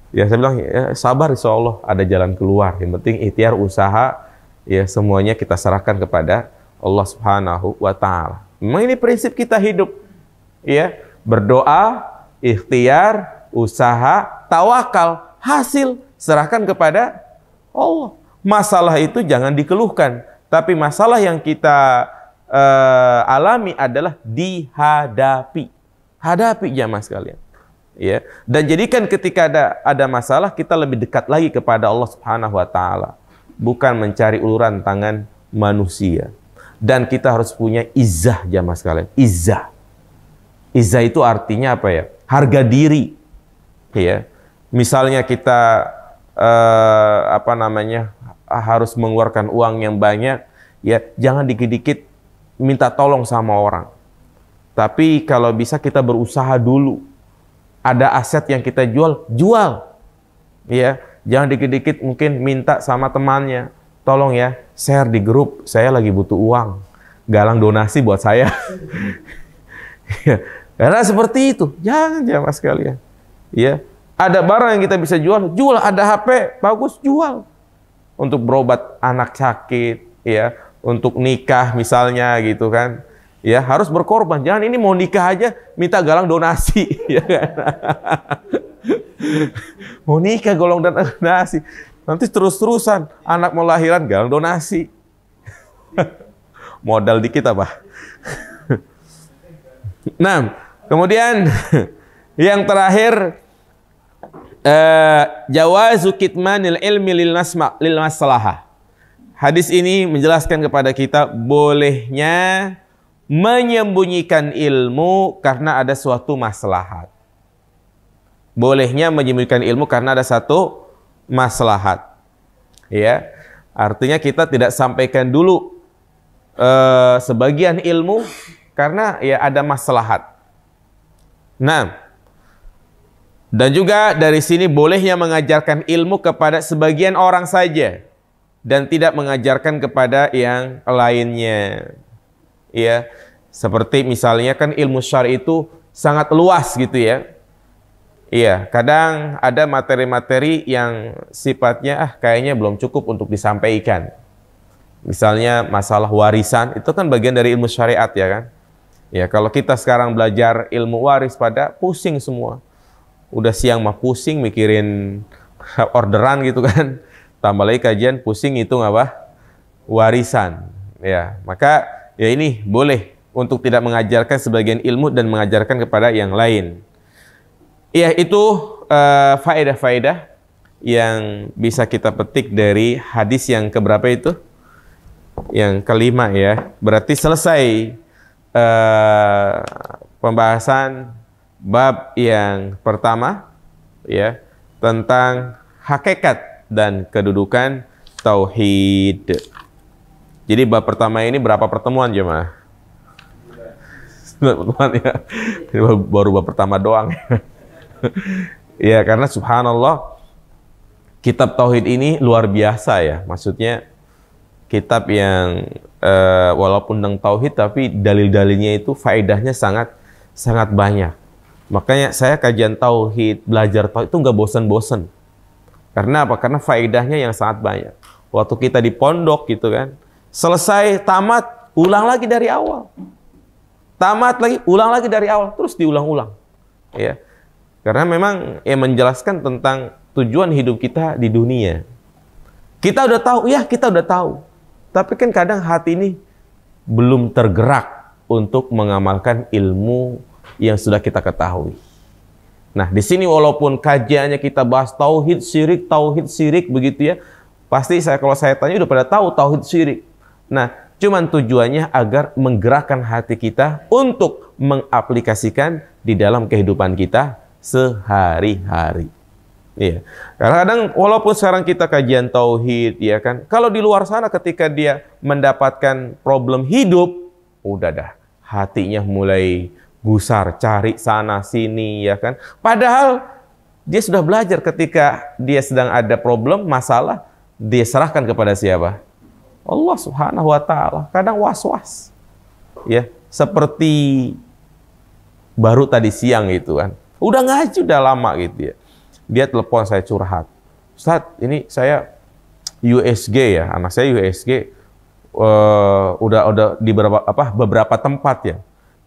Ya saya bilang, ya, sabar Insya Allah, ada jalan keluar. Yang penting ikhtiar usaha, ya semuanya kita serahkan kepada Allah Subhanahu wa Ta'ala. Memang ini prinsip kita hidup. Ya, berdoa, ikhtiar, usaha, tawakal, hasil serahkan kepada Allah. Masalah itu jangan dikeluhkan. Tapi masalah yang kita alami adalah dihadapi. Hadapi jamaah sekalian. Ya. Dan jadikan ketika ada masalah, kita lebih dekat lagi kepada Allah Subhanahu wa Ta'ala. bukan mencari uluran tangan manusia. Dan kita harus punya izzah jamaah sekalian. Izzah. Izzah itu artinya apa ya? Harga diri. Ya. Misalnya kita harus mengeluarkan uang yang banyak, ya jangan dikit-dikit minta tolong sama orang. Tapi kalau bisa kita berusaha dulu. Ada aset yang kita jual, jual. Ya, jangan dikit-dikit mungkin minta sama temannya, tolong ya, share di grup, saya lagi butuh uang. Galang donasi buat saya. Ya, karena seperti itu. Jangan jamaah sekalian. Ya, ada barang yang kita bisa jual, jual. Ada HP bagus, jual. Untuk berobat anak sakit, ya, untuk nikah misalnya gitu kan. Ya, harus berkorban. Jangan ini mau nikah aja minta galang donasi, ya kan? Mau nikah galang donasi. Nanti terus-terusan anak mau lahiran galang donasi. Modal dikit apa? Nah, kemudian yang terakhir, jawazu kitmanil ilmi lil maslahah. Hadis ini menjelaskan kepada kita bolehnya menyembunyikan ilmu karena ada suatu maslahat. Bolehnya menyembunyikan ilmu karena ada satu maslahat. Ya, artinya kita tidak sampaikan dulu sebagian ilmu karena ya ada maslahat. Nah, dan juga dari sini bolehnya mengajarkan ilmu kepada sebagian orang saja dan tidak mengajarkan kepada yang lainnya. Ya, seperti misalnya kan ilmu syar'i itu sangat luas gitu ya. Iya, kadang ada materi-materi yang sifatnya kayaknya belum cukup untuk disampaikan. Misalnya masalah warisan, itu kan bagian dari ilmu syariat ya kan. Ya, kalau kita sekarang belajar ilmu waris pada pusing semua. Udah siang mah pusing mikirin orderan gitu kan. Tambah lagi kajian pusing itu apa? Warisan. Ya, maka ya ini boleh untuk tidak mengajarkan sebagian ilmu dan mengajarkan kepada yang lain. Ya, itu faedah-faedah yang bisa kita petik dari hadis yang keberapa itu? Yang kelima ya. Berarti selesai pembahasan bab yang pertama ya, tentang hakikat dan kedudukan tauhid. Jadi bab pertama ini berapa pertemuan jemaah? 9 pertemuan ya. Baru bab pertama doang. Ya, karena subhanallah kitab tauhid ini luar biasa ya. Maksudnya kitab yang walaupun tentang tauhid tapi dalil-dalilnya itu faedahnya sangat banyak. Makanya saya kajian tauhid, belajar tauhid itu nggak bosan-bosan. Karena apa? Karena faedahnya yang sangat banyak. Waktu kita di pondok gitu kan, selesai, tamat, ulang lagi dari awal. Tamat lagi, ulang lagi dari awal. Terus diulang-ulang. Ya. Karena memang menjelaskan tentang tujuan hidup kita di dunia. Kita udah tahu, ya kita udah tahu. Tapi kan kadang hati ini belum tergerak untuk mengamalkan ilmu yang sudah kita ketahui. Nah, di sini walaupun kajiannya kita bahas tauhid syirik begitu ya. Pasti kalau saya tanya udah pada tahu tauhid syirik. Nah, cuman tujuannya agar menggerakkan hati kita untuk mengaplikasikan di dalam kehidupan kita sehari-hari. Iya. Karena kadang walaupun sekarang kita kajian tauhid ya kan, kalau di luar sana ketika dia mendapatkan problem hidup, udah dah hatinya mulai gusar cari sana sini ya kan. Padahal dia sudah belajar ketika dia sedang ada problem, masalah, dia serahkan kepada siapa? Allah Subhanahu wa taala. Kadang was-was. Ya, seperti baru tadi siang gitu kan. Udah ngaji udah lama gitu ya. Dia telepon saya curhat. Ustaz, ini saya USG ya, anak saya USG udah di beberapa tempat ya.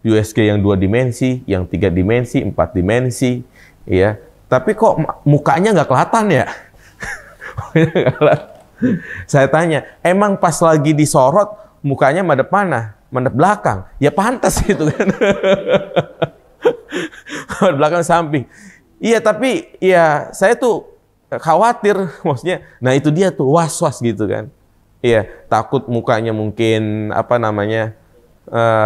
USG yang 2 dimensi, yang 3 dimensi, 4 dimensi, ya. Tapi kok mukanya nggak kelihatan ya? Saya tanya, emang pas lagi disorot mukanya madep mana? Madep belakang? Ya pantas gitu kan. Madep belakang samping. Iya, tapi ya saya tuh khawatir, maksudnya. Nah itu dia tuh was-was gitu kan. Iya, takut mukanya mungkin apa namanya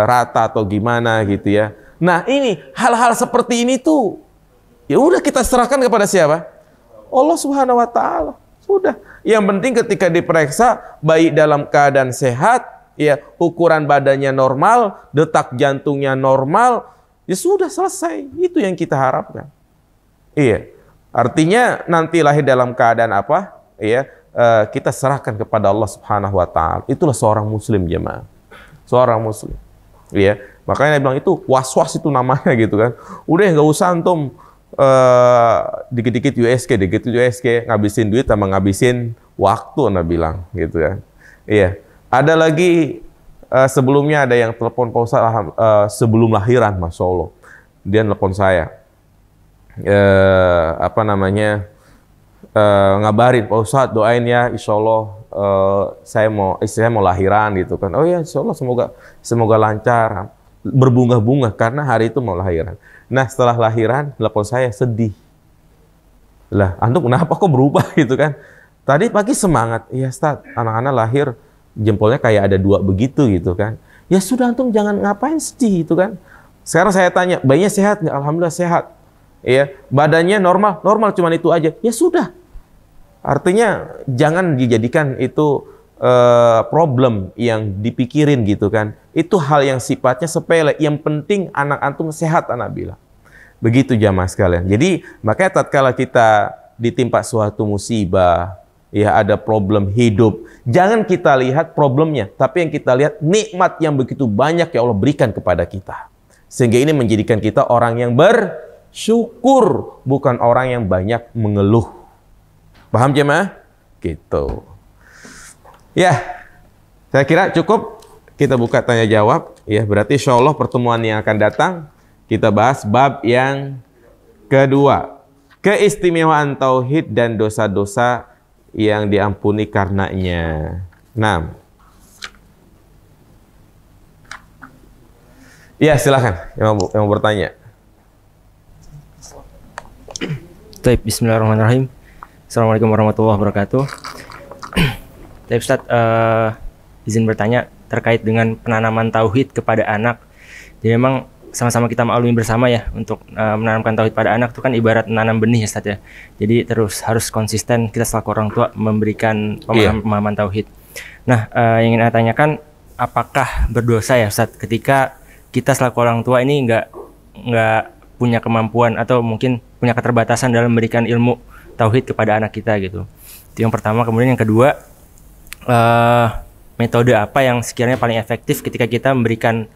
rata atau gimana gitu ya. Nah ini hal-hal seperti ini tuh ya udah kita serahkan kepada siapa? Allah Subhanahu Wa Taala. Sudah. Yang penting ketika diperiksa baik dalam keadaan sehat, ya ukuran badannya normal, detak jantungnya normal, ya sudah selesai. Itu yang kita harapkan. Iya. Artinya nanti lahir dalam keadaan apa? Iya. Kita serahkan kepada Allah Subhanahu Wa Taala. Itulah seorang Muslim jemaah. Seorang Muslim. Iya. Makanya dia bilang itu was-was itu namanya gitu kan. Udah nggak usah antum dikit-dikit USG, ngabisin duit sama ngabisin waktu, Anda bilang gitu kan. Iya. Ada lagi sebelumnya ada yang telepon Pak Ustaz sebelum lahiran, Masya Allah. Dia telepon saya. Apa namanya? Ngabarin, Pak Ustaz doain ya, insya Allah istri saya mau lahiran gitu kan. Oh ya, insya Allah semoga lancar. Berbunga-bunga karena hari itu mau lahiran. Nah setelah lahiran, telepon saya sedih. Lah, antum kenapa kok berubah gitu kan? Tadi pagi semangat, iya Ustaz, anak-anak lahir jempolnya kayak ada 2 begitu gitu kan. Ya sudah antum jangan ngapain sedih gitu kan. Sekarang saya tanya, bayinya sehat nggak? Alhamdulillah sehat. Ya, badannya normal cuman itu aja. Ya sudah. Artinya jangan dijadikan itu problem yang dipikirin gitu kan. Itu hal yang sifatnya sepele. Yang penting anak antum sehat, anak bilang. Begitu jamaah sekalian. Jadi makanya tatkala kita ditimpa suatu musibah, ya ada problem hidup, jangan kita lihat problemnya, tapi yang kita lihat nikmat yang begitu banyak yang Allah berikan kepada kita. Sehingga ini menjadikan kita orang yang bersyukur, bukan orang yang banyak mengeluh. Paham jemaah? Gitu. Ya, saya kira cukup kita buka tanya jawab. Ya, berarti insya Allah pertemuan yang akan datang kita bahas bab yang kedua, keistimewaan tauhid dan dosa-dosa yang diampuni karenanya. Nah, ya silakan yang mau bertanya. Baik, bismillahirrahmanirrahim. Assalamualaikum warahmatullahi wabarakatuh. Baik Ustaz, izin bertanya terkait dengan penanaman tauhid kepada anak. Jadi memang sama-sama kita maklumi bersama ya, untuk menanamkan tauhid pada anak itu kan ibarat menanam benih ya Ustaz ya. Jadi terus harus konsisten kita selaku orang tua memberikan pemahaman tauhid. Nah, yang ingin saya tanyakan, apakah berdosa ya Ustaz ketika kita selaku orang tua ini nggak punya kemampuan atau mungkin punya keterbatasan dalam memberikan ilmu tauhid kepada anak kita gitu. Itu yang pertama. Kemudian yang kedua, metode apa yang sekiranya paling efektif ketika kita memberikan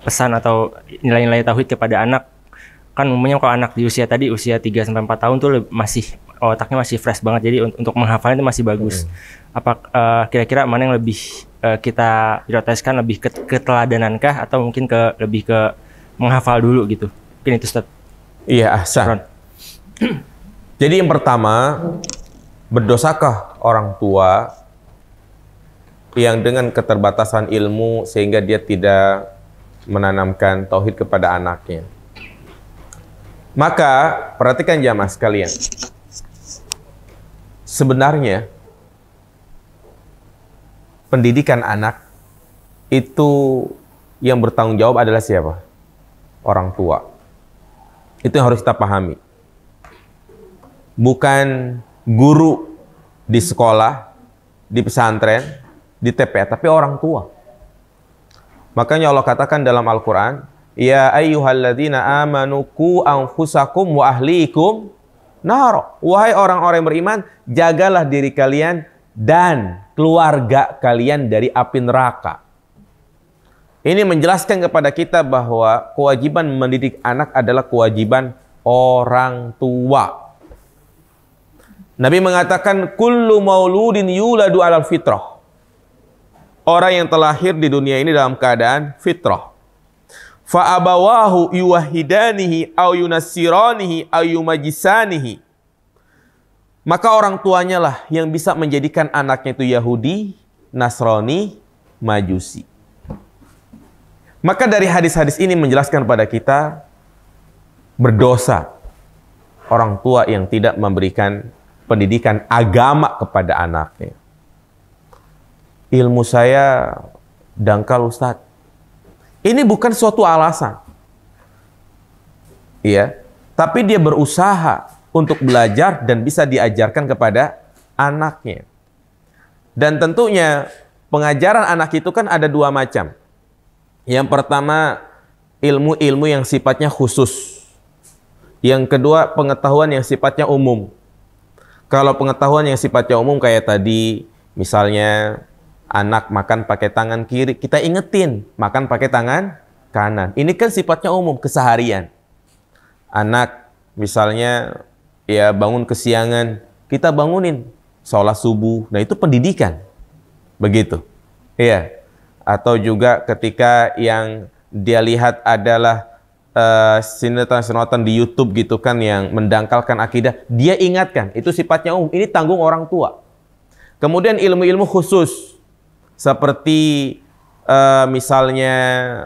pesan atau nilai-nilai tauhid kepada anak. Kan umumnya kalau anak di usia 3-4 tahun tuh masih otaknya masih fresh banget, jadi untuk menghafalnya itu masih bagus. Apa kira-kira mana yang lebih kita prioritaskan, lebih keteladanankah atau mungkin lebih ke menghafal dulu gitu? Mungkin itu Ustaz. Iya, ahsan. Jadi yang pertama, berdosakah orang tua yang dengan keterbatasan ilmu sehingga dia tidak menanamkan tauhid kepada anaknya? Maka perhatikan jamaah sekalian. Sebenarnya pendidikan anak itu yang bertanggung jawab adalah siapa? Orang tua. Itu yang harus kita pahami. Bukan guru di sekolah, di pesantren, di TPA, tapi orang tua. Makanya Allah katakan dalam Al-Quran, ya ayyuhalladzina amanu qu anfusakum wa ahlikum nar. Wahai orang-orang yang beriman, jagalah diri kalian dan keluarga kalian dari api neraka. Ini menjelaskan kepada kita bahwa kewajiban mendidik anak adalah kewajiban orang tua. Nabi mengatakan kullu mauludin yuladu alal fitrah. Orang yang terlahir di dunia ini dalam keadaan fitrah. Fa abawahu yuwahhidanihi aw yunassiranihi aw yumajisanihi. Maka orang tuanya lah yang bisa menjadikan anaknya itu Yahudi, Nasrani, Majusi. Maka dari hadis-hadis ini menjelaskan pada kita berdosa orang tua yang tidak memberikan pendidikan agama kepada anaknya. Ilmu saya dangkal, Ustadz. Ini bukan suatu alasan. Iya, tapi dia berusaha untuk belajar dan bisa diajarkan kepada anaknya. Dan tentunya pengajaran anak itu kan ada dua macam. Yang pertama, ilmu-ilmu yang sifatnya khusus. Yang kedua, pengetahuan yang sifatnya umum. Kalau pengetahuan yang sifatnya umum kayak tadi, misalnya anak makan pakai tangan kiri, kita ingetin makan pakai tangan kanan. Ini kan sifatnya umum, keseharian. Anak misalnya ya bangun kesiangan, kita bangunin sholat subuh. Nah, itu pendidikan. Begitu. Iya. Atau juga ketika yang dia lihat adalah sinetron-sinetron di YouTube gitu kan yang mendangkalkan akidah, dia ingatkan, itu sifatnya umum, ini tanggung orang tua. Kemudian ilmu-ilmu khusus seperti misalnya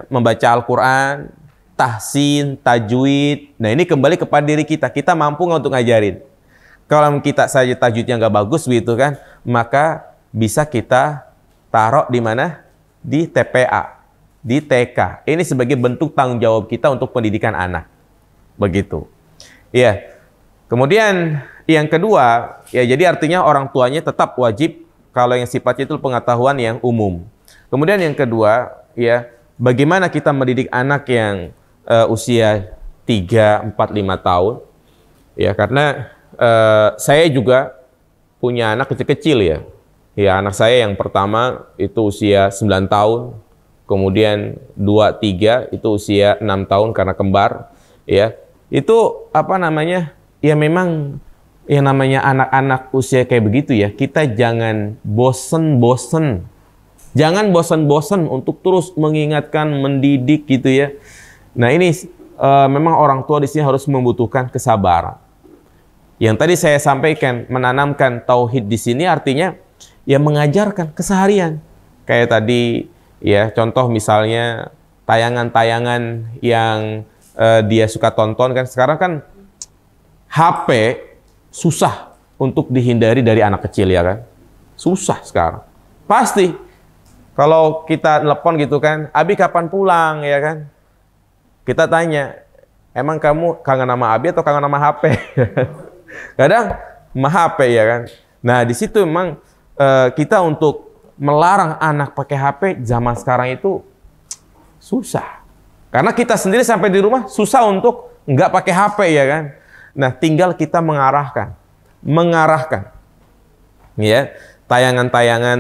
membaca Al-Quran, tahsin, tajwid. Nah, ini kembali kepada diri kita. Kita mampu nggak untuk ngajarin? Kalau kita saja tajwidnya nggak bagus begitu kan, maka bisa kita taruh di mana? Di TPA, di TK. Ini sebagai bentuk tanggung jawab kita untuk pendidikan anak. Begitu. Ya. Kemudian yang kedua, ya jadi artinya orang tuanya tetap wajib kalau yang sifatnya itu pengetahuan yang umum. Kemudian yang kedua, ya bagaimana kita mendidik anak yang usia 3, 4, 5 tahun. Ya, karena saya juga punya anak kecil-kecil ya. Ya, anak saya yang pertama itu usia 9 tahun. Kemudian 2, 3 itu usia 6 tahun karena kembar. Ya, itu apa namanya? Ya memang yang namanya anak-anak usia kayak begitu ya. Kita jangan bosen-bosen. Jangan bosan-bosan untuk terus mengingatkan, mendidik gitu ya. Nah, ini memang orang tua di sini harus membutuhkan kesabaran. Yang tadi saya sampaikan, menanamkan tauhid di sini artinya ya mengajarkan keseharian. Kayak tadi ya contoh misalnya tayangan-tayangan yang dia suka tonton kan sekarang kan HP susah untuk dihindari dari anak kecil ya kan. Susah sekarang. Pasti kalau kita telepon gitu kan, Abi kapan pulang ya kan? Kita tanya, emang kamu kangen sama Abi atau kangen sama HP? Kadang sama HP ya kan. Nah di situ memang kita untuk melarang anak pakai HP zaman sekarang itu susah. Karena kita sendiri sampai di rumah susah untuk nggak pakai HP ya kan. Nah tinggal kita mengarahkan ya tayangan-tayangan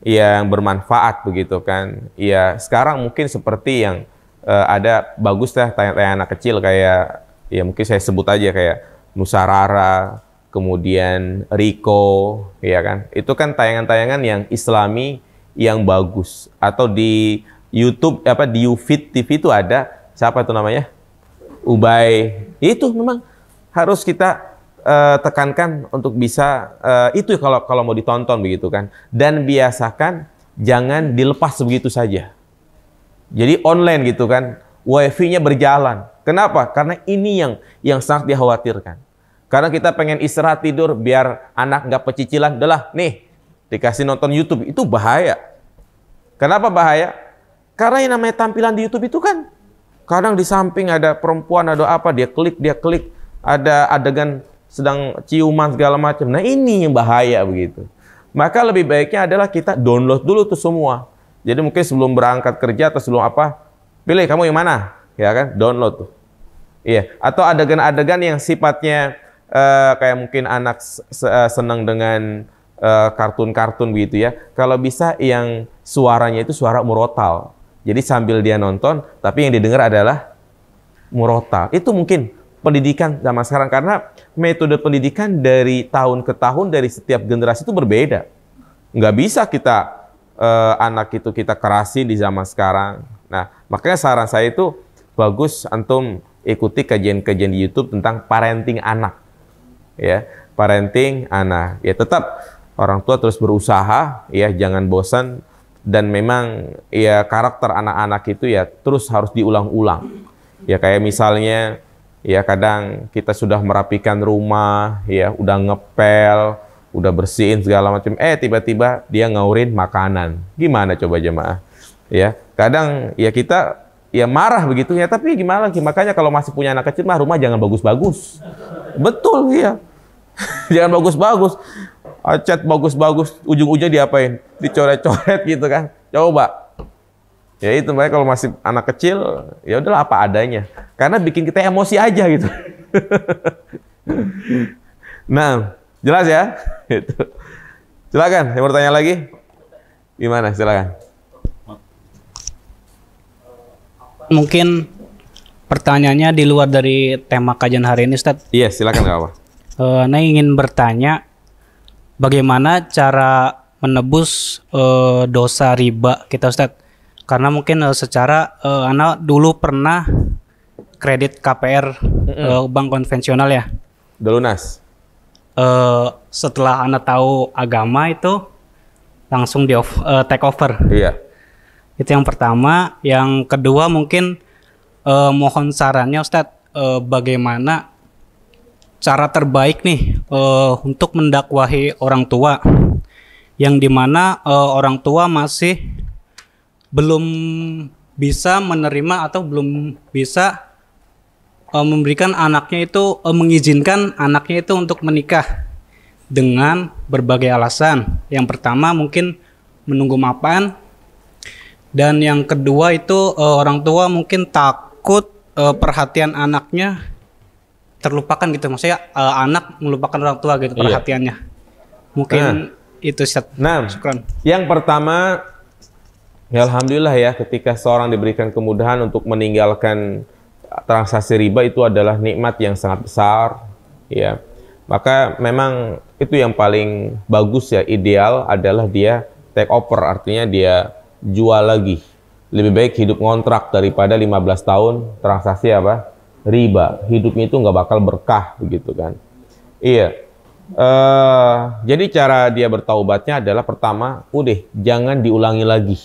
yang bermanfaat begitu kan. Ya sekarang mungkin seperti yang ada bagus lah tayangan anak kecil kayak ya mungkin saya sebut aja kayak Nusarara, kemudian Riko, ya kan? Itu kan tayangan-tayangan yang Islami yang bagus. Atau di YouTube di Ufit TV itu ada siapa itu namanya? Ubay. Itu memang harus kita tekankan untuk bisa itu kalau mau ditonton begitu kan. Dan biasakan jangan dilepas begitu saja. Jadi online gitu kan, wifi-nya berjalan. Kenapa? Karena ini yang sangat dikhawatirkan. Karena kita pengen istirahat tidur biar anak nggak pecicilan, udahlah nih dikasih nonton YouTube, itu bahaya. Kenapa bahaya? Karena yang namanya tampilan di YouTube itu kan kadang di samping ada perempuan ada apa dia klik, ada adegan sedang ciuman segala macam. Nah ini yang bahaya begitu. Maka lebih baiknya adalah kita download dulu tuh semua. Jadi mungkin sebelum berangkat kerja atau sebelum apa, pilih kamu yang mana, ya kan? Download tuh. Iya. Atau adegan-adegan yang sifatnya kayak mungkin anak senang dengan kartun-kartun begitu ya. Kalau bisa yang suaranya itu suara murotal. Jadi sambil dia nonton, tapi yang didengar adalah murotal. Itu mungkin pendidikan zaman sekarang karena metode pendidikan dari tahun ke tahun dari setiap generasi itu berbeda. Nggak bisa kita anak itu kita kerasin di zaman sekarang. Nah, makanya saran saya itu bagus antum ikuti kajian-kajian di YouTube tentang parenting anak. Ya, parenting anak. Ya, tetap orang tua terus berusaha, ya, jangan bosan dan memang ya karakter anak-anak itu ya terus harus diulang-ulang. Ya kayak misalnya Ya, kadang kita sudah merapikan rumah, ya, udah ngepel, udah bersihin segala macam, tiba-tiba dia ngaurin makanan. Gimana coba jemaah? Ya, kadang ya kita ya marah begitu ya, tapi gimana lagi? Makanya kalau masih punya anak kecil mah rumah jangan bagus-bagus. Betul ya. Jangan bagus-bagus. Cat bagus-bagus, ujung-ujungnya diapain? Dicoret-coret gitu kan. Coba. Ya itu, makanya kalau masih anak kecil, ya udahlah apa adanya. Karena bikin kita emosi aja gitu. Nah, jelas ya? Itu. Silakan, yang bertanya lagi? Gimana? Silakan. Mungkin pertanyaannya di luar dari tema kajian hari ini, Ustaz. Iya, silakan nggak apa. Nah, ingin bertanya bagaimana cara menebus dosa riba kita, Ustaz? Karena mungkin secara anak dulu pernah kredit KPR bank konvensional ya. Udah lunas. Setelah anak tahu agama itu langsung di take over. Iya. Itu yang pertama. Yang kedua mungkin mohon sarannya Ustadz, bagaimana cara terbaik nih untuk mendakwahi orang tua yang dimana orang tua masih belum bisa menerima atau belum bisa memberikan anaknya itu mengizinkan anaknya itu untuk menikah dengan berbagai alasan. Yang pertama mungkin menunggu mapan, dan yang kedua itu orang tua mungkin takut perhatian anaknya terlupakan gitu, maksudnya anak melupakan orang tua gitu perhatiannya. Mungkin itu Ustaz. Nah, Syukran. Yang pertama, ya alhamdulillah ya, ketika seorang diberikan kemudahan untuk meninggalkan transaksi riba itu adalah nikmat yang sangat besar, ya. Maka memang itu yang paling bagus ya, ideal adalah dia take over, artinya dia jual lagi. Lebih baik hidup ngontrak daripada 15 tahun transaksi apa? Riba. Hidupnya itu nggak bakal berkah begitu kan. Iya. Jadi cara dia bertaubatnya adalah pertama, udah jangan diulangi lagi.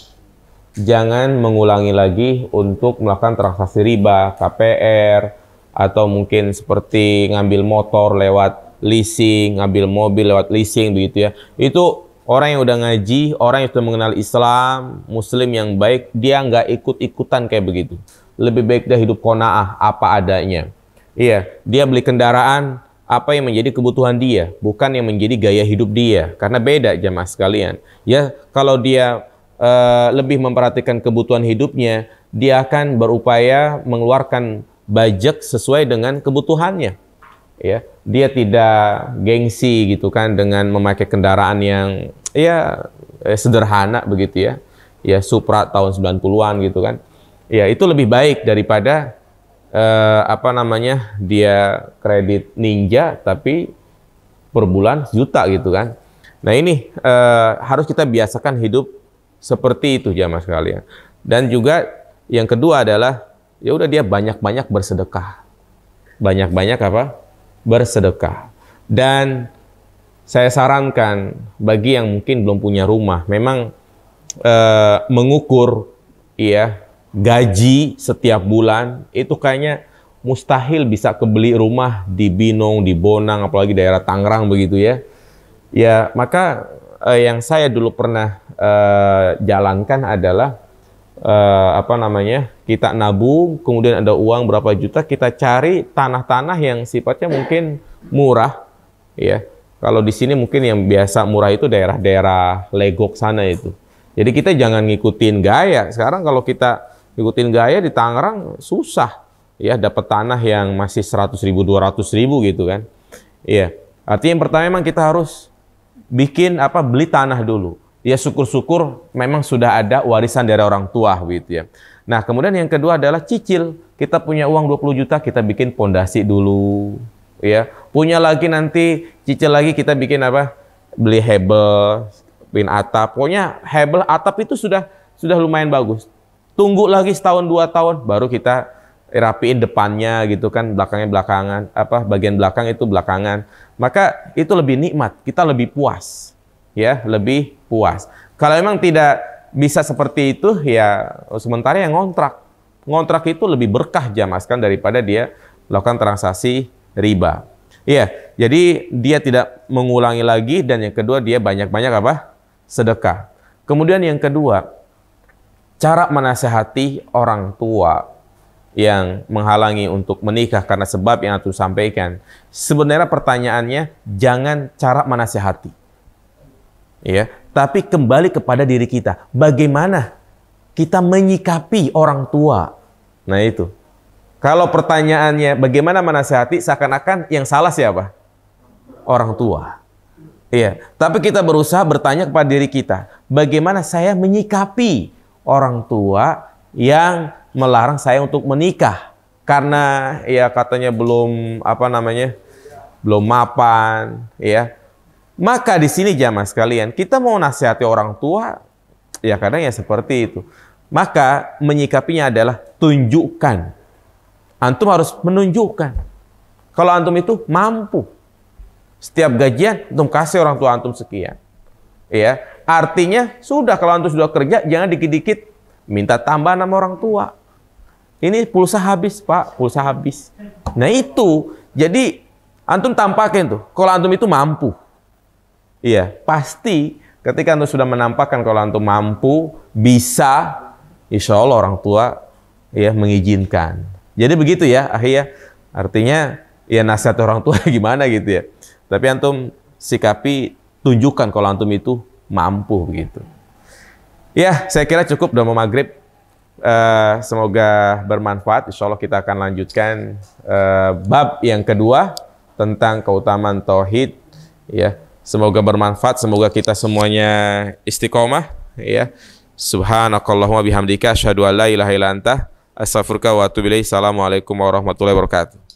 Jangan mengulangi lagi untuk melakukan transaksi riba, KPR, atau mungkin seperti ngambil motor lewat leasing, ngambil mobil lewat leasing begitu ya. Itu orang yang udah ngaji, orang yang sudah mengenal Islam, Muslim yang baik, dia nggak ikut-ikutan kayak begitu. Lebih baik dia hidup qanaah, apa adanya. Iya, dia beli kendaraan apa yang menjadi kebutuhan dia, bukan yang menjadi gaya hidup dia. Karena beda jamaah sekalian. Ya, kalau dia lebih memperhatikan kebutuhan hidupnya, dia akan berupaya mengeluarkan budget sesuai dengan kebutuhannya. Ya, dia tidak gengsi gitu kan dengan memakai kendaraan yang ya sederhana begitu ya. Ya Supra tahun 90-an gitu kan. Ya, itu lebih baik daripada dia kredit Ninja tapi per bulan juta gitu kan. Nah, ini harus kita biasakan hidup seperti itu jamaah sekalian. Dan juga yang kedua adalah ya udah dia banyak-banyak bersedekah. Banyak-banyak apa? Bersedekah. Dan saya sarankan bagi yang mungkin belum punya rumah, memang mengukur ya gaji setiap bulan itu kayaknya mustahil bisa kebeli rumah di Binong, di Bonang, apalagi daerah Tangerang begitu ya. Ya, maka yang saya dulu pernah jalankan adalah kita nabung, kemudian ada uang berapa juta, kita cari tanah-tanah yang sifatnya mungkin murah ya. Kalau di sini mungkin yang biasa murah itu daerah-daerah Legok sana itu. Jadi kita jangan ngikutin gaya. Sekarang kalau kita ngikutin gaya di Tangerang susah ya, dapat tanah yang masih 100.000, 200.000 gitu kan. Iya. Artinya yang pertama memang kita harus beli tanah dulu. Ya syukur-syukur memang sudah ada warisan dari orang tua gitu ya. Nah, kemudian yang kedua adalah cicil. Kita punya uang 20 juta, kita bikin pondasi dulu. Ya, punya lagi nanti cicil lagi kita bikin beli hebel, pin atap. Pokoknya hebel atap itu sudah lumayan bagus. Tunggu lagi setahun 2 tahun baru kita rapiin depannya gitu kan, belakangnya belakangan, bagian belakang itu belakangan. Maka itu lebih nikmat, kita lebih puas. Ya, lebih puas. Kalau memang tidak bisa seperti itu ya sementara yang ngontrak. Ngontrak itu lebih berkah jamaah sekalian daripada dia melakukan transaksi riba. Iya, jadi dia tidak mengulangi lagi, dan yang kedua dia banyak-banyak apa? Sedekah. Kemudian yang kedua, cara menasehati orang tua yang menghalangi untuk menikah karena sebab yang antum sampaikan. Sebenarnya pertanyaannya jangan cara menasehati. Ya, tapi kembali kepada diri kita. Bagaimana kita menyikapi orang tua? Nah itu. Kalau pertanyaannya bagaimana menasehati, seakan-akan yang salah siapa? Orang tua. Iya, tapi kita berusaha bertanya kepada diri kita, bagaimana saya menyikapi orang tua yang melarang saya untuk menikah karena ya katanya belum belum mapan, ya. Maka di sini jamaah sekalian, kita mau nasihati orang tua, ya kadang ya seperti itu. Maka menyikapinya adalah tunjukkan. Antum harus menunjukkan. Kalau antum itu mampu. Setiap gajian, antum kasih orang tua antum sekian. Ya, artinya sudah, kalau antum sudah kerja, jangan dikit-dikit minta tambahan sama orang tua. Ini pulsa habis, Pak, pulsa habis. Nah itu, jadi antum tampakin tuh, kalau antum itu mampu. Iya, pasti ketika antum sudah menampakkan kalau antum mampu, bisa, insya Allah orang tua ya mengizinkan. Jadi begitu ya, akhirnya artinya ya nasihat orang tua gimana gitu ya. Tapi antum sikapi, tunjukkan kalau antum itu mampu begitu. Ya, saya kira cukup, udah mau maghrib. Semoga bermanfaat. Insya Allah kita akan lanjutkan bab yang kedua tentang keutamaan tauhid. Ya, semoga bermanfaat. Semoga kita semuanya istiqomah. Ya, subhanakallahumma bihamdika asyhadu an la ilaha illa anta astaghfiruka wa atubu ilaik. Assalamualaikum warahmatullahi wabarakatuh.